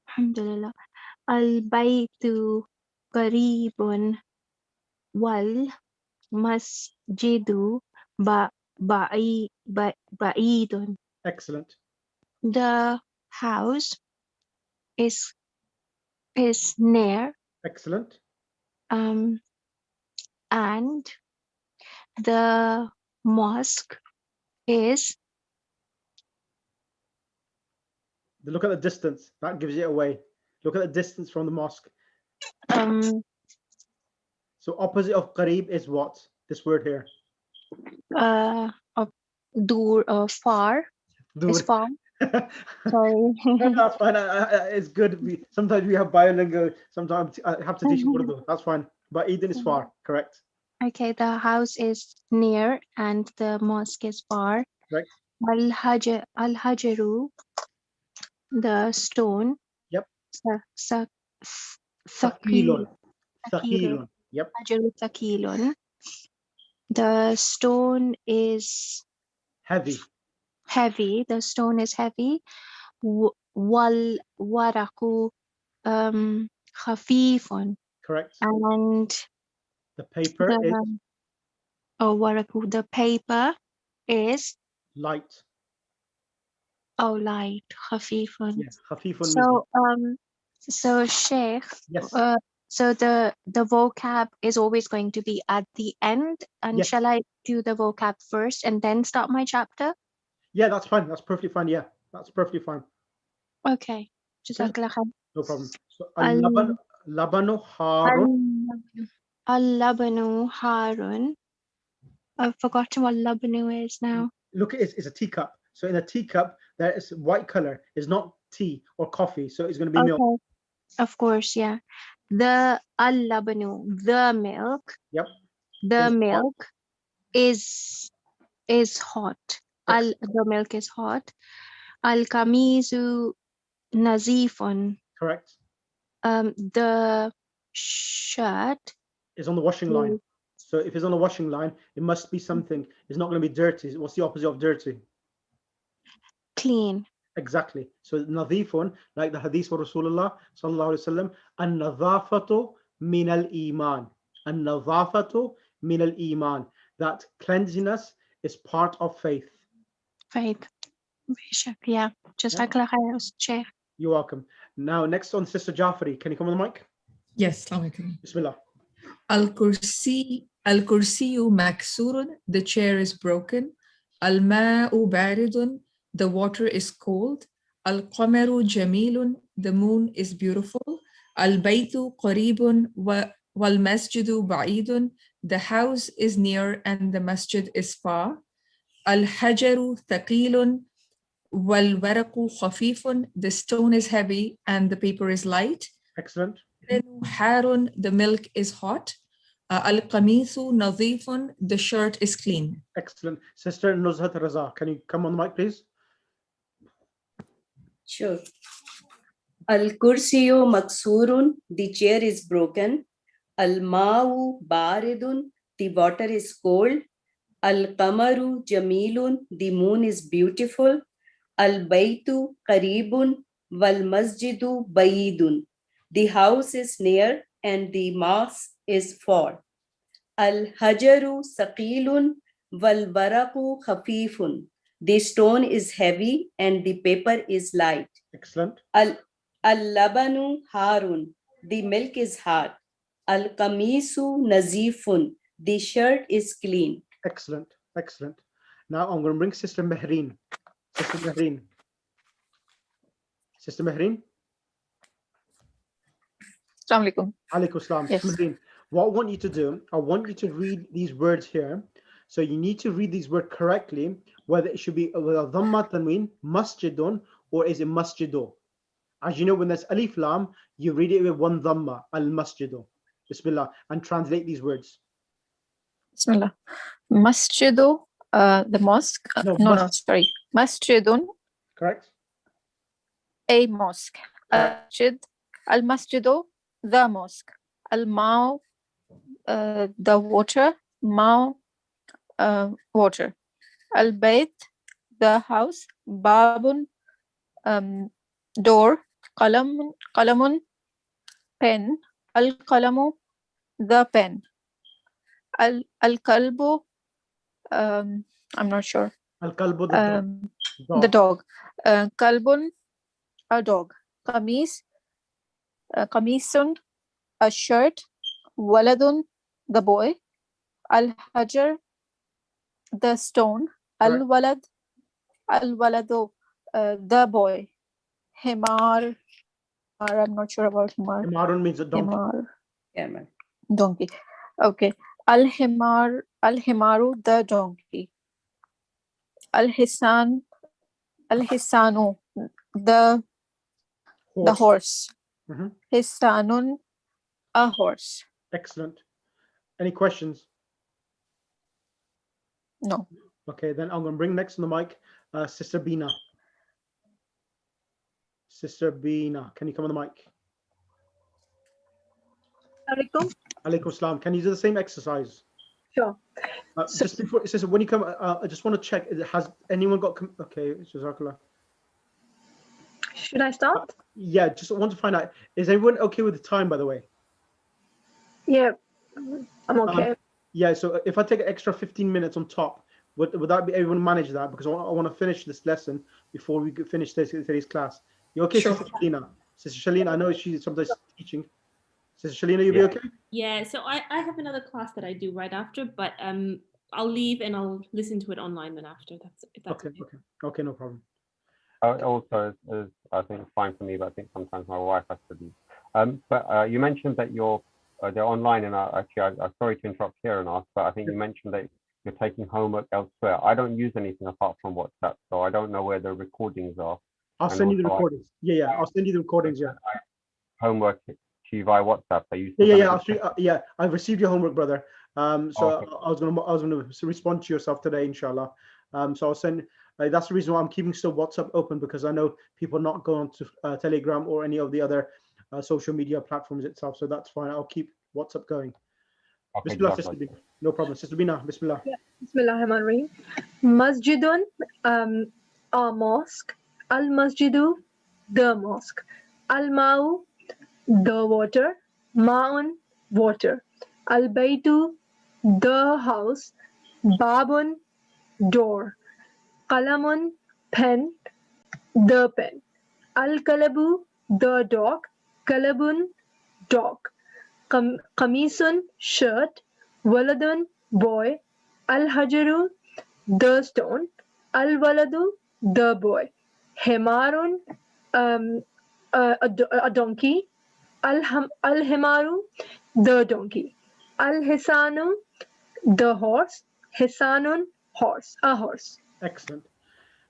Alhamdulillah. Al-Baytu qaribun wal masjidu ba'idun. Excellent. The house is near. Excellent. And the mosque is. Look at the distance. That gives it away. Look at the distance from the mosque. So opposite of qarib is what? This word here. Dur, far. Dur. Is far. Sorry. No, that's fine. It's good. Sometimes we have bilingual. Sometimes I have to teach Urdu. That's fine. But Eden is far, correct? Okay, the house is near and the mosque is far. Correct. Al-Hajaru, the stone. Yep. Thaqilun. Thaqilun. Yep. Hajaru Thaqilun. The stone is Heavy. heavy. The stone is heavy. Wal waraku khafifun. Correct. And the paper is waraku. The paper is light. light. Khafifun. Yeah, khafifun. So Sheikh. Yes. So the vocab is always going to be at the end, and yes. shall I do the vocab first and then start my chapter? Yeah, that's fine. That's perfectly fine. Yeah, that's perfectly fine. Okay. Jazakallah khair. No problem. So labanu harun. Al-labanu harun. I've forgotten what labanu is now. Look, it's a teacup. So in a teacup, there is white color. It's not tea or coffee. So it's going to be milk. Of course, yeah. The al-labanu, the milk. Yep. The milk is hot. The milk is hot. Al-kamizu nazifun. Correct. The shirt is on the washing line. So if it's on the washing line, it must be something. It's not going to be dirty. What's the opposite of dirty? Clean. Exactly. So nadhifun, like the hadith of Rasulullah sallallahu alaihi wasallam, an-nadhafatu min al-iman. An-nadhafatu min al-iman. That cleanliness is part of faith. Faith. Yeah. Jazakallah khair, Sheikh. You're welcome. Now, next on Sister Jafari. Can you come on the mic? Yes, Assalamualaikum. Bismillah. Al-kursiyu maksurun, the chair is broken. Al-ma'u baridun, the water is cold. Al-qamaru jamilun, the moon is beautiful. Al-baytu qaribun wal-masjidu ba'idun, the house is near and the masjid is far. Al-hajaru thaqilun wal-waraqu khafifun, the stone is heavy and the paper is light. Excellent. Harun, the milk is hot. Al-qamithu nadhifun, the shirt is clean. Excellent. Sister Nuzhat Raza, can you come on the mic, please? Sure. Al-kursiyu maksurun, the chair is broken. Al-ma'u baridun, the water is cold. Al-qamaru jamilun, the moon is beautiful. Al-baytu qaribun wal-masjidu bayidun, the house is near and the mosque is far. Al-hajaru saqilun wal-waraqu khafifun, the stone is heavy and the paper is light. Excellent. Al-labanu harun, the milk is hot. Al-kamisu nazifun, the shirt is clean. Excellent. Excellent. Now I'm going to bring Sister Mehreen. Sister Mehreen. Sister Mehreen. Assalamu alaikum. Alaikum salam. Yes. Mehreen, what I want you to do, I want you to read these words here. So you need to read these words correctly, whether it should be with a dhamma tanween, masjidun, or is it masjidu. As you know, when there's alif lam, you read it with one dhamma, al-masjidu. Bismillah. And translate these words. Bismillah. Masjidu, the mosque. No, sorry. Masjidun. Correct. A mosque. Al-masjidu, the mosque. Al-ma'u, the water. Ma'u, water. Al-bayt, the house. Babun, door. Qalamun, pen. Al-qalamu, the pen. Al-kalbu, I'm not sure. Al-kalbu, the dog. Kalbun, a dog. Kamisun, a shirt. Waladun, the boy. Al-hajar, the stone. Al-waladu, the boy. Himar, I'm not sure about himar. Himarun means a donkey. Himar. Donkey. Okay. Al-himaru, the donkey. Al-hisan, Al-Hisanu, the horse. Mhm. Hisanun, a horse. Excellent. Any questions? No. Okay, then I'm going to bring next on the mic Sister Bina. Sister Bina, can you come on the mic? Alaikum. Alaikum salam. Can you do the same exercise? Sure. Just before, Sister, when you come, I just want to check, has anyone got, okay, Jazakallah. Should I start? Yeah, just want to find out, is everyone okay with the time, by the way? Yeah, I'm okay. Yeah, so if I take an extra 15 minutes on top, would that be everyone manage that? Because I want to finish this lesson before we finish today's class. You okay, Sure. Sister Shalina? Sister Shalina, I know she's sometimes teaching. Sister Shalina, you'll be okay? Yeah, so I have another class that I do right after, but I'll leave and I'll listen to it online then after. If that's okay. Okay, no problem. Also, I think it's fine for me, but I think sometimes my wife has to leave. But you mentioned that they're online, and I'm sorry to interrupt here and ask, but I think you mentioned that you're taking homework elsewhere. I don't use anything apart from WhatsApp, so I don't know where the recordings are. I'll send you the recordings. Yeah, I'll send you the recordings. Yeah. Homework to you via WhatsApp. Are you? Yeah. I've received your homework, brother. So okay. I was gonna respond to yourself today, inshallah. So I'll send. That's the reason why I'm keeping still WhatsApp open, because I know people not going to Telegram or any of the other social media platforms itself. So that's fine. I'll keep WhatsApp going. Okay, Bismillah, Sister Bina. No problem. Sister Bina, Bismillah. Yeah. Bismillahirrahmanirrahim. Masjidun, a mosque. Al-Masjidu, the mosque. Al-Ma'u, the water. Ma'un, water. Al-Baytu, the house. Babun, door. Qalamun, pen, the pen. Al-Kalabu, the dog. Kalabun, dog. Qamisun, shirt. Waladun, boy. Al-Hajaru, the stone. Al-Waladu, the boy. Himarun, a donkey. Al-Himaru, the donkey. Al-Hisanu, the horse. Hisanun, horse, a horse. Excellent.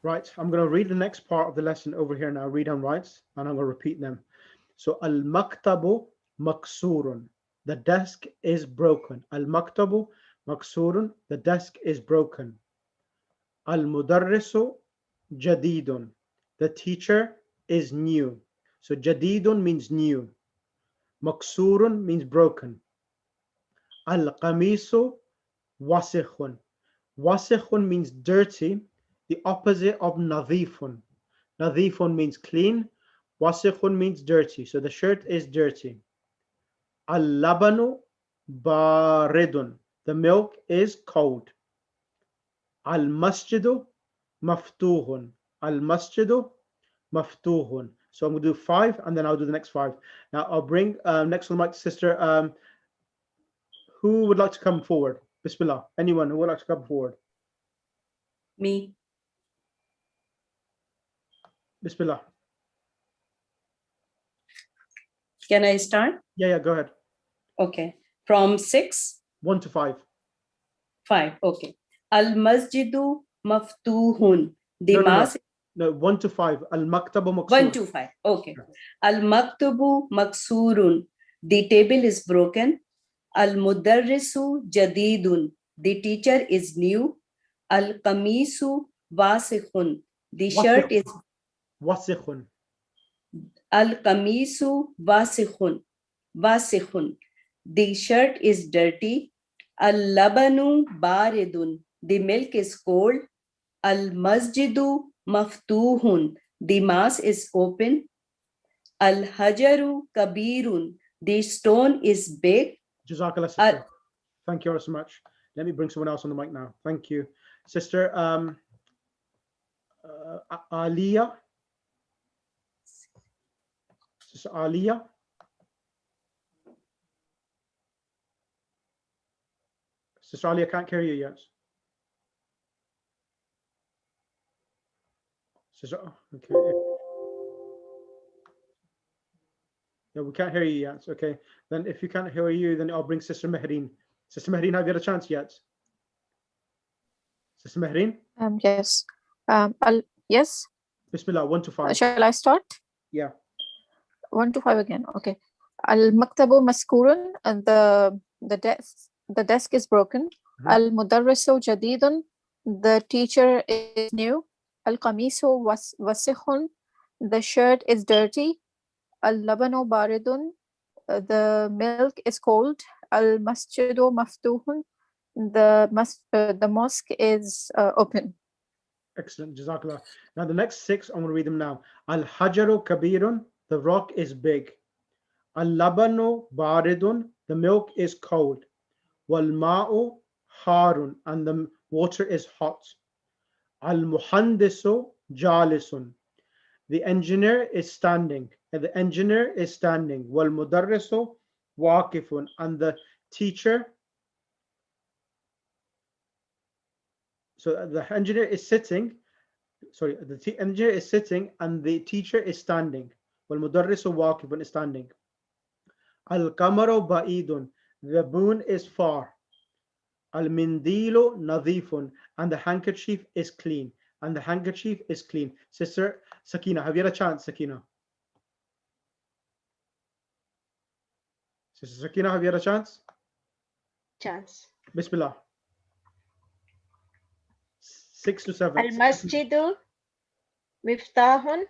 Right, I'm going to read the next part of the lesson over here now, read and writes, and I'm going to repeat them. So, al-maktabu maksurun, the desk is broken. Al-maktabu maksurun, the desk is broken. Al-mudarrisu jadidun, the teacher is new. So, jadidun means new. Maksurun means broken. Al-qamisu wasikhun. Wasikhun means dirty, the opposite of nadhifun. Nadhifun means clean, wasikhun means dirty. So the shirt is dirty. Al-labanu baridun, the milk is cold. Al-masjidu maftuhun. Al-masjidu maftuhun. So I'm going to do 5 and then I'll do the next 5. Now I'll bring next on the mic, Sister. Who would like to come forward? Bismillah. Anyone who would like to come forward? Me. Bismillah. Can I start? Yeah, go ahead. Okay. From 6? 1 to 5. 5, okay. Al-masjidu maftuhun. The mosque. No, 1 to 5. Al-maktabu maksurun. 1 to 5, okay. Al-maktabu maksurun. The table is broken. Al-mudarrisu jadidun. The teacher is new. Al-qamisu wasikhun. The shirt is wasikhun. Al-qamisu wasikhun. Wasikhun. The shirt is dirty. Al-labanu baridun. The milk is cold. Al-masjidu maftuhun. The mosque is open. Al-hajaru kabirun. The stone is big. Jazakallah, sister. Thank you so much. Let me bring someone else on the mic now. Thank you. Sister Aliyah. Sister Aliyah. Sister Aliyah, can't hear you yet. Sister, okay. Yeah, we can't hear you yet. Okay. Then if you can't hear you, then I'll bring Sister Mehreen. Sister Mehreen, have you had a chance yet? Sister Mehreen? Yes. Yes. Bismillah, 1 to 5. Shall I start? Yeah. 1 to 5 again. Okay. Al-maktabu maskurun, and the desk is broken. Al-mudarrisu jadidun, the teacher is new. Al-qamisu wasikhun, the shirt is dirty. Al-labanu baridun, the milk is cold. Al-masjidu maftuhun, the mosque is open. Excellent. Jazakallah. Now the next 6, I'm going to read them now. Al-hajaru kabirun, the rock is big. Al-labanu baridun, the milk is cold. Wal-ma'u harun, and the water is hot. Al-muhandisu jalisun, the engineer is standing. The engineer is standing. Wal-mudarrisu waqifun, and the teacher, so the engineer is sitting, sorry, the engineer is sitting and the teacher is standing. Wal-mudarrisu waqifun is standing. Al-kamaru ba'idun, the moon is far. Al-mindilu nadhifun, and the handkerchief is clean. And the handkerchief is clean. Sister Sakina, have you had a chance, Sakina? Sister Sakina, have you had a chance? Chance. Bismillah. 6 to 7. Al-masjidu miftahun.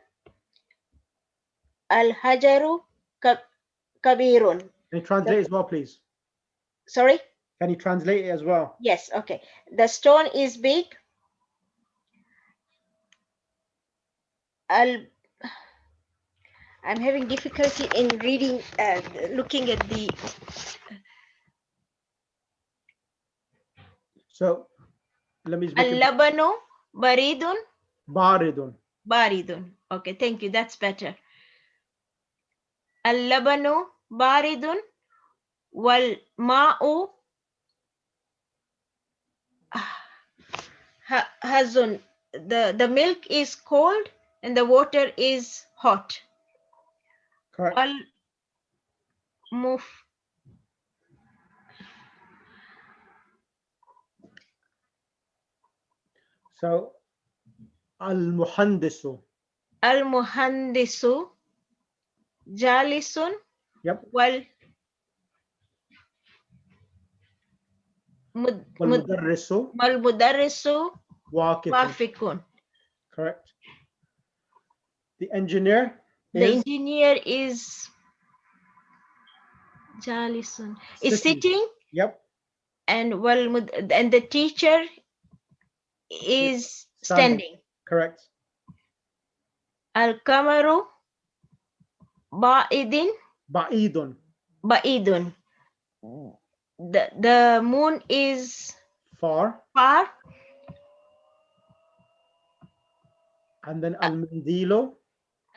Al-hajaru kabirun. Can you translate as well, please? Sorry? Can you translate it as well? Yes, okay. The stone is big. I'm having difficulty in reading, looking at the. So, let me. Al-labanu baridun. Baridun. Baridun. Okay, thank you. That's better. Al-labanu baridun wal ma'u hazun. The milk is cold and the water is hot. Correct. So, al-muhandisu. Al-muhandisu jalisun. Yep. Wal-mudarrisu wafikun. Correct. The engineer is? The engineer is jalisun. Is sitting. Yep. And the teacher is standing. Correct. Al-kamaru ba'idun. The moon is far. And then al-mindilu.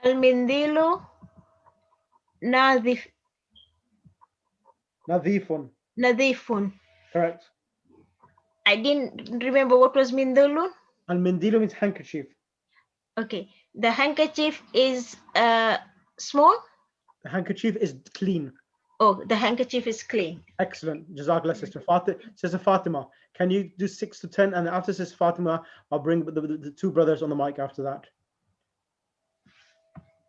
Al-mindilu nadhifun. Correct. I didn't remember what was mindilu. Al-mindilu means handkerchief. Okay. The handkerchief is small. The handkerchief is clean. Oh, the handkerchief is clean. Excellent. Jazakallah, Sister Fatima. Can you do 6 to 10? And after Sister Fatima, I'll bring the 2 brothers on the mic after that.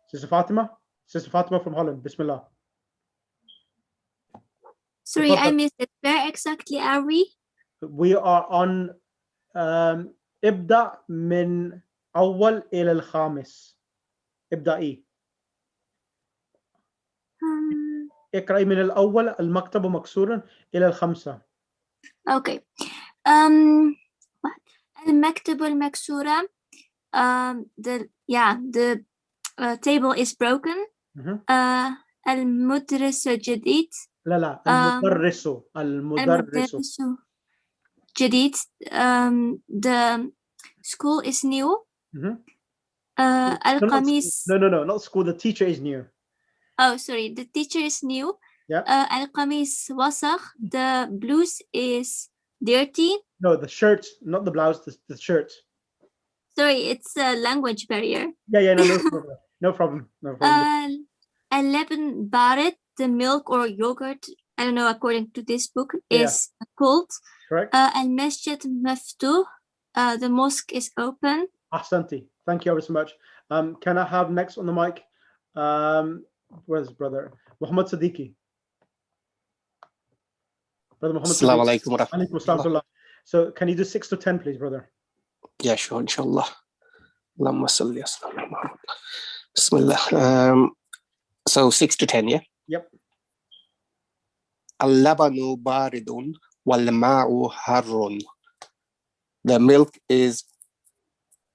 Sister Fatima from Holland. Bismillah. Sorry, I missed it. Where exactly are we? We are on Ibda min awwal ila al-khamis. Ibda'i. اقرأي من الأول المكتب مكسور إلى الخمسة. Okay. المكتب المكسورة. The table is broken. المدرس جديد. لا المدرس جديد. The school is new. القميص. No, not school. The teacher is new. Oh, sorry. The teacher is new. Yeah. القميص وسخ. The blouse is dirty. No, the shirt, not the blouse. The shirt. Sorry, it's a language barrier. Yeah. No problem. اللبن بارد. The milk or yogurt, I don't know, according to this book, is cold. Correct. المسجد مفتوح. The mosque is open. Ahsanti. Thank you ever so much. Can I have next on the mic? Where's brother? Muhammad Siddiqui. Brother Muhammad Assalamu Siddiqui. alaikum wa rahmatullah. So can you do 6 to 10, please, brother? Yeah, sure, inshallah. Allahumma salli ala Muhammad. Bismillah. So 6 to 10, yeah? Yep. Al-labanu baridun wal-ma'u harrun. The milk is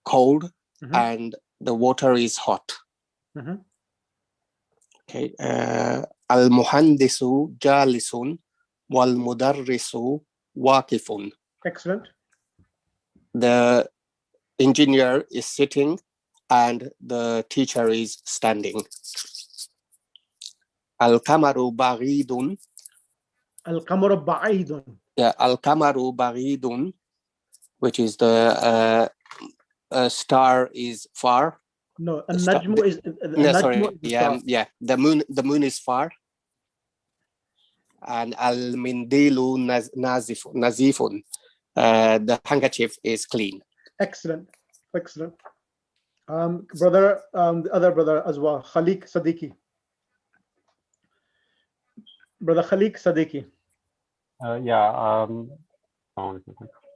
cold and the water is hot. Okay. Al-muhandisu jalisun wal-mudarrisu waqifun. Excellent. The engineer is sitting and the teacher is standing. Al-kamaru baridun. Al-kamaru ba'idun. Yeah, al-kamaru baridun, which is the star is far. No, an-najmu is no, sorry. Yeah. The moon is far. And al-mindilu nazifun. The handkerchief is clean. Excellent. Brother, the other brother as well, Khalik Siddiqui. Brother Khalik Siddiqui. You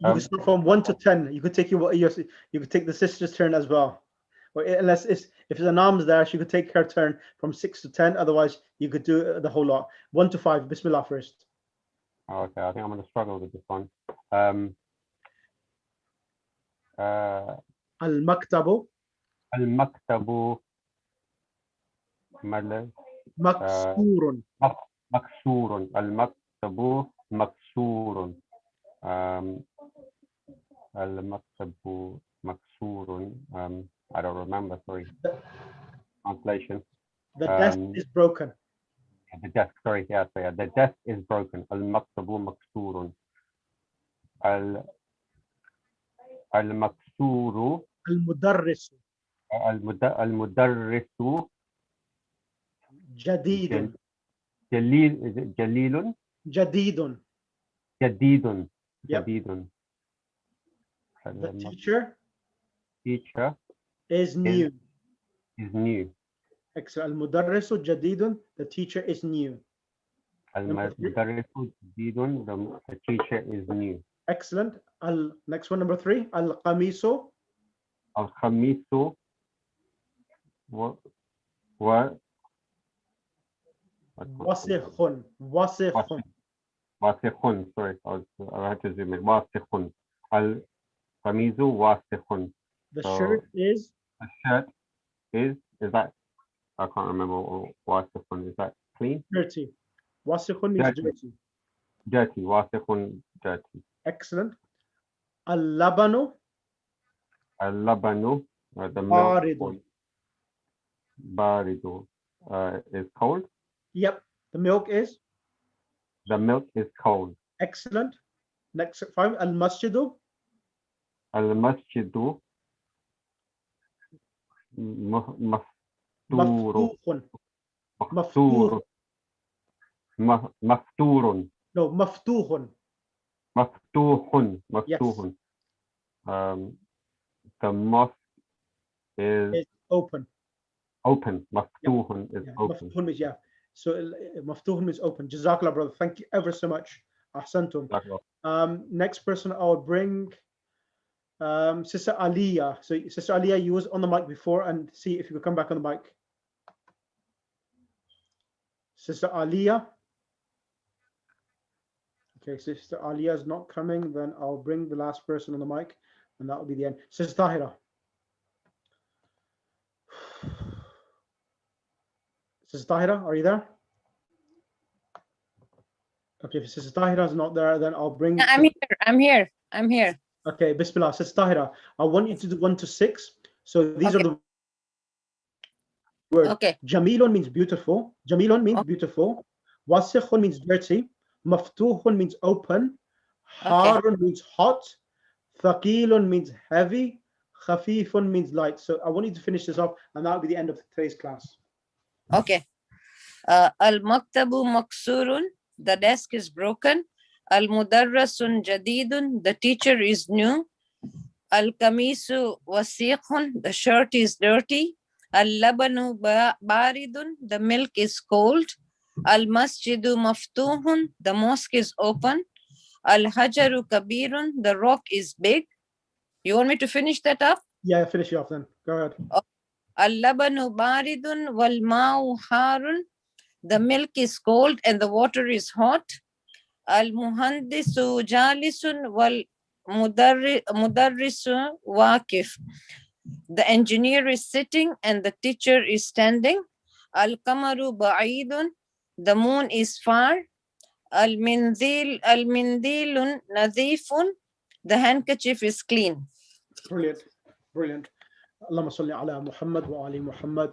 can start from 1 to 10. You could take you could take the sister's turn as well. Or unless if the Nam's there, she could take her turn from 6 to 10. Otherwise, you could do the whole lot. 1 to 5. Bismillah first. Okay, I think I'm going to struggle with this one. Al-maktabu. Al-maktabu. Maksurun. Maksurun. Al-maktabu maksurun. Al-maktabu maksurun. I don't remember, sorry. Translation. The desk is broken. The desk, sorry, yeah, so yeah. The desk is broken. Al-maktabu maksurun. Al-maksuru. Al-mudarrisu. Al-mudarrisu. Jadidun. Is it Jalilun? Jadidun. Jadidun. Yep. Jadidun. The teacher is new. Is new. Excellent. Al-mudarrisu jadidun. The teacher is new. Al-mudarrisu jadidun. The teacher is new. Excellent. Next one, number 3. Al-qamisu. Al-khamisu. What? Wasikhun. Wasikhun. Sorry, I had to zoom in. Wasikhun. Al-khamisu wasikhun. The shirt is. The shirt is that? I can't remember what wasikhun is. That clean? Dirty. Wasikhun means dirty. Dirty. Wasikhun, dirty. Excellent. Al-labanu. Al-labanu. The milk. Baridu. Is cold. Yep. The milk is. The milk is cold. Excellent. Next 5. Al-masjidu. Al-masjidu. Maftuhun. Mafturun. No, maftuhun. Maftuhun. Yes. The mosque is open. Open. Maftuhun is open. Maftuhun is, so maftuhun is open. Jazakallah, brother. Thank you ever so much. Ahsantum. Next person I'll bring Sister Aliyah. So Sister Aliyah, you was on the mic before, and see if you could come back on the mic. Sister Aliyah. Okay, Sister Aliyah is not coming. Then I'll bring the last person on the mic, and that will be the end. Sister Tahira. Sister Tahira, are you there? Okay, if Sister Tahira is not there, then I'll bring. I'm here. Okay, Bismillah. Sister Tahira, I want you to do 1 to 6. So these are the words. Okay. Jamilun means beautiful. Jamilun means beautiful. Wasikhun means dirty. Maftuhun means open. Harun means hot. Thaqilun means heavy. Khafifun means light. So I want you to finish this off, and that will be the end of today's class. Okay. Al-maktabu maksurun. The desk is broken. Al-mudarrasun jadidun. The teacher is new. Al-kamisu wasiqun, the shirt is dirty. Al-labanu baridun, the milk is cold. Al-masjidu maftuhun, the mosque is open. Al-hajaru kabirun, the rock is big. You want me to finish that up? Yeah, finish it off then. Go ahead. Al-labanu baridun wal-ma'u harun, the milk is cold and the water is hot. Al-muhandisu jalisun wal-mudarrisu waqif, the engineer is sitting and the teacher is standing. Al-kamaru ba'idun, the moon is far. Al-mindilun nadhifun, the handkerchief is clean. Brilliant, brilliant. Allahumma salli ala Muhammad wa ali Muhammad.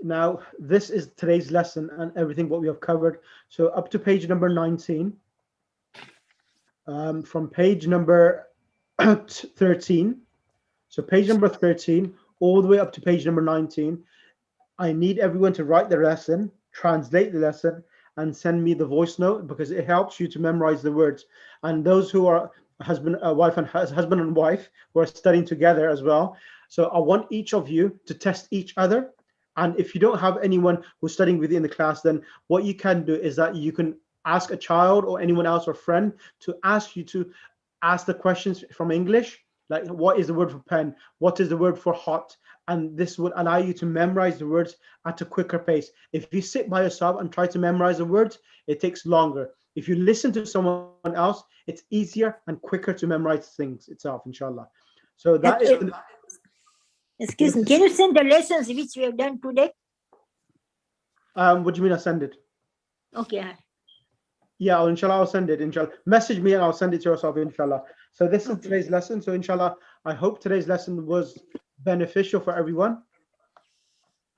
Now, this is today's lesson and everything what we have covered. So up to page number 19. From page number 13. So page number 13, all the way up to page number 19. I need everyone to write the lesson, translate the lesson, and send me the voice note because it helps you to memorize the words. And those who are husband and wife who are studying together as well. So I want each of you to test each other. And if you don't have anyone who's studying with you in the class, then what you can do is that you can ask a child or anyone else or friend to ask you to ask the questions from English, like what is the word for pen? What is the word for hot? And this would allow you to memorize the words at a quicker pace. If you sit by yourself and try to memorize the words, it takes longer. If you listen to someone else, it's easier and quicker to memorize things itself, inshallah. So that is... Excuse me, can you send the lessons which we have done today? What do you mean I send it? Okay. Yeah, inshallah, I'll send it, inshallah. Message me and I'll send it to yourself, inshallah. So this is today's lesson. So inshallah, I hope today's lesson was beneficial for everyone.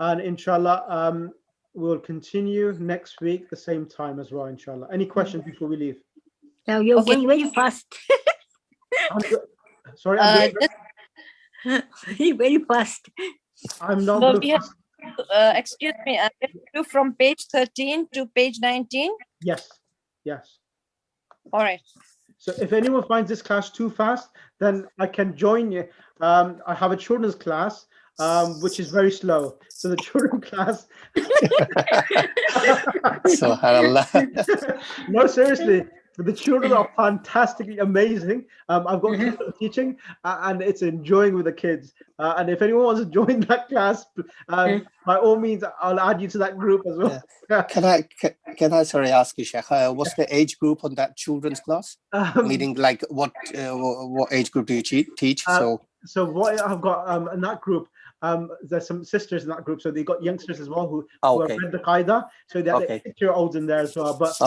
And inshallah, we'll continue next week, the same time as well, inshallah. Any questions before we leave? Now you're going very fast. Sorry, I'm very fast. I'm not So going we have, excuse me, do from page 13 to page 19? Yes, yes. All right. So if anyone finds this class too fast, then I can join you. I have a children's class, which is very slow. So the children's class. SubhanAllah. No, seriously. The children are fantastically amazing. I've got kids that are teaching, and it's enjoying with the kids. And if anyone wants to join that class, by all means, I'll add you to that group as well. Yeah. Can I sorry ask you, Sheikh, what's the age group on that children's class? Meaning, like, what age group do you teach? So what I've got in that group, there's some sisters in that group, so they got youngsters as well who have read the Qaeda. So they're 6-year-olds in there as well. But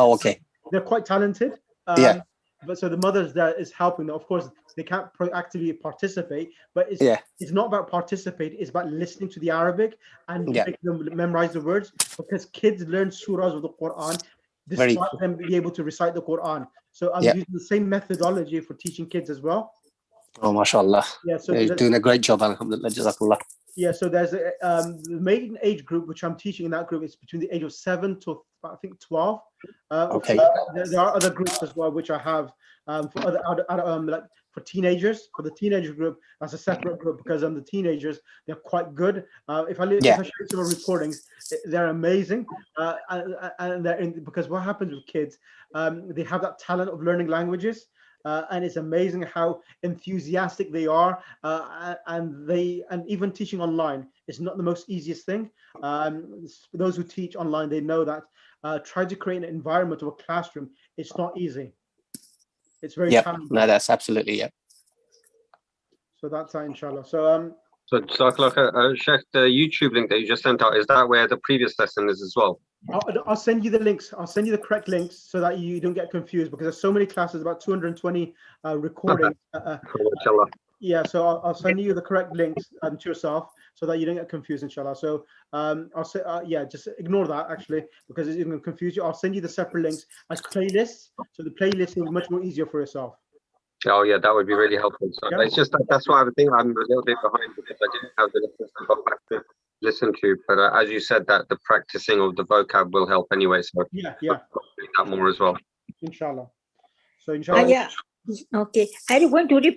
they're quite talented. But so the mothers there is helping them. Of course, they can't actively participate, but it's not about participate. It's about listening to the Arabic and making them memorize the words, because kids learn surahs of the Quran despite them being able to recite the Quran. So I'm using the same methodology for teaching kids as well. Oh, mashallah. Yeah, so you're doing a great job, alhamdulillah, jazakallah. Yeah, so there's the main age group, which I'm teaching in that group, is between the age of 7 to I think 12. Okay. There are other groups as well, which I have for like for teenagers. For the teenager group, that's a separate group, because the teenagers, they're quite good. If I show you some recordings, they're amazing. And they're because what happens with kids, they have that talent of learning languages. And it's amazing how enthusiastic they are, and even teaching online is not the most easiest thing. For those who teach online, they know that trying to create an environment of a classroom, it's not easy. It's very challenging. No, that's absolutely So that's that, inshallah. So Sheikh, the YouTube link that you just sent out, is that where the previous lesson is as well? I'll send you the links. I'll send you the correct links so that you don't get confused, because there's so many classes, about 220 recordings. Yeah, so I'll send you the correct links to yourself so that you don't get confused, inshallah. So I'll say, just ignore that actually, because it's going to confuse you. I'll send you the separate links as playlists, so the playlist will be much more easier for yourself. Oh yeah, that would be really helpful. So it's just that's why I think I'm a little bit behind, because I didn't have the lessons to go back to listen to. But as you said, that the practicing of the vocab will help anyway. So that more as well. Inshallah. So inshallah. Okay, I'm going to repeat.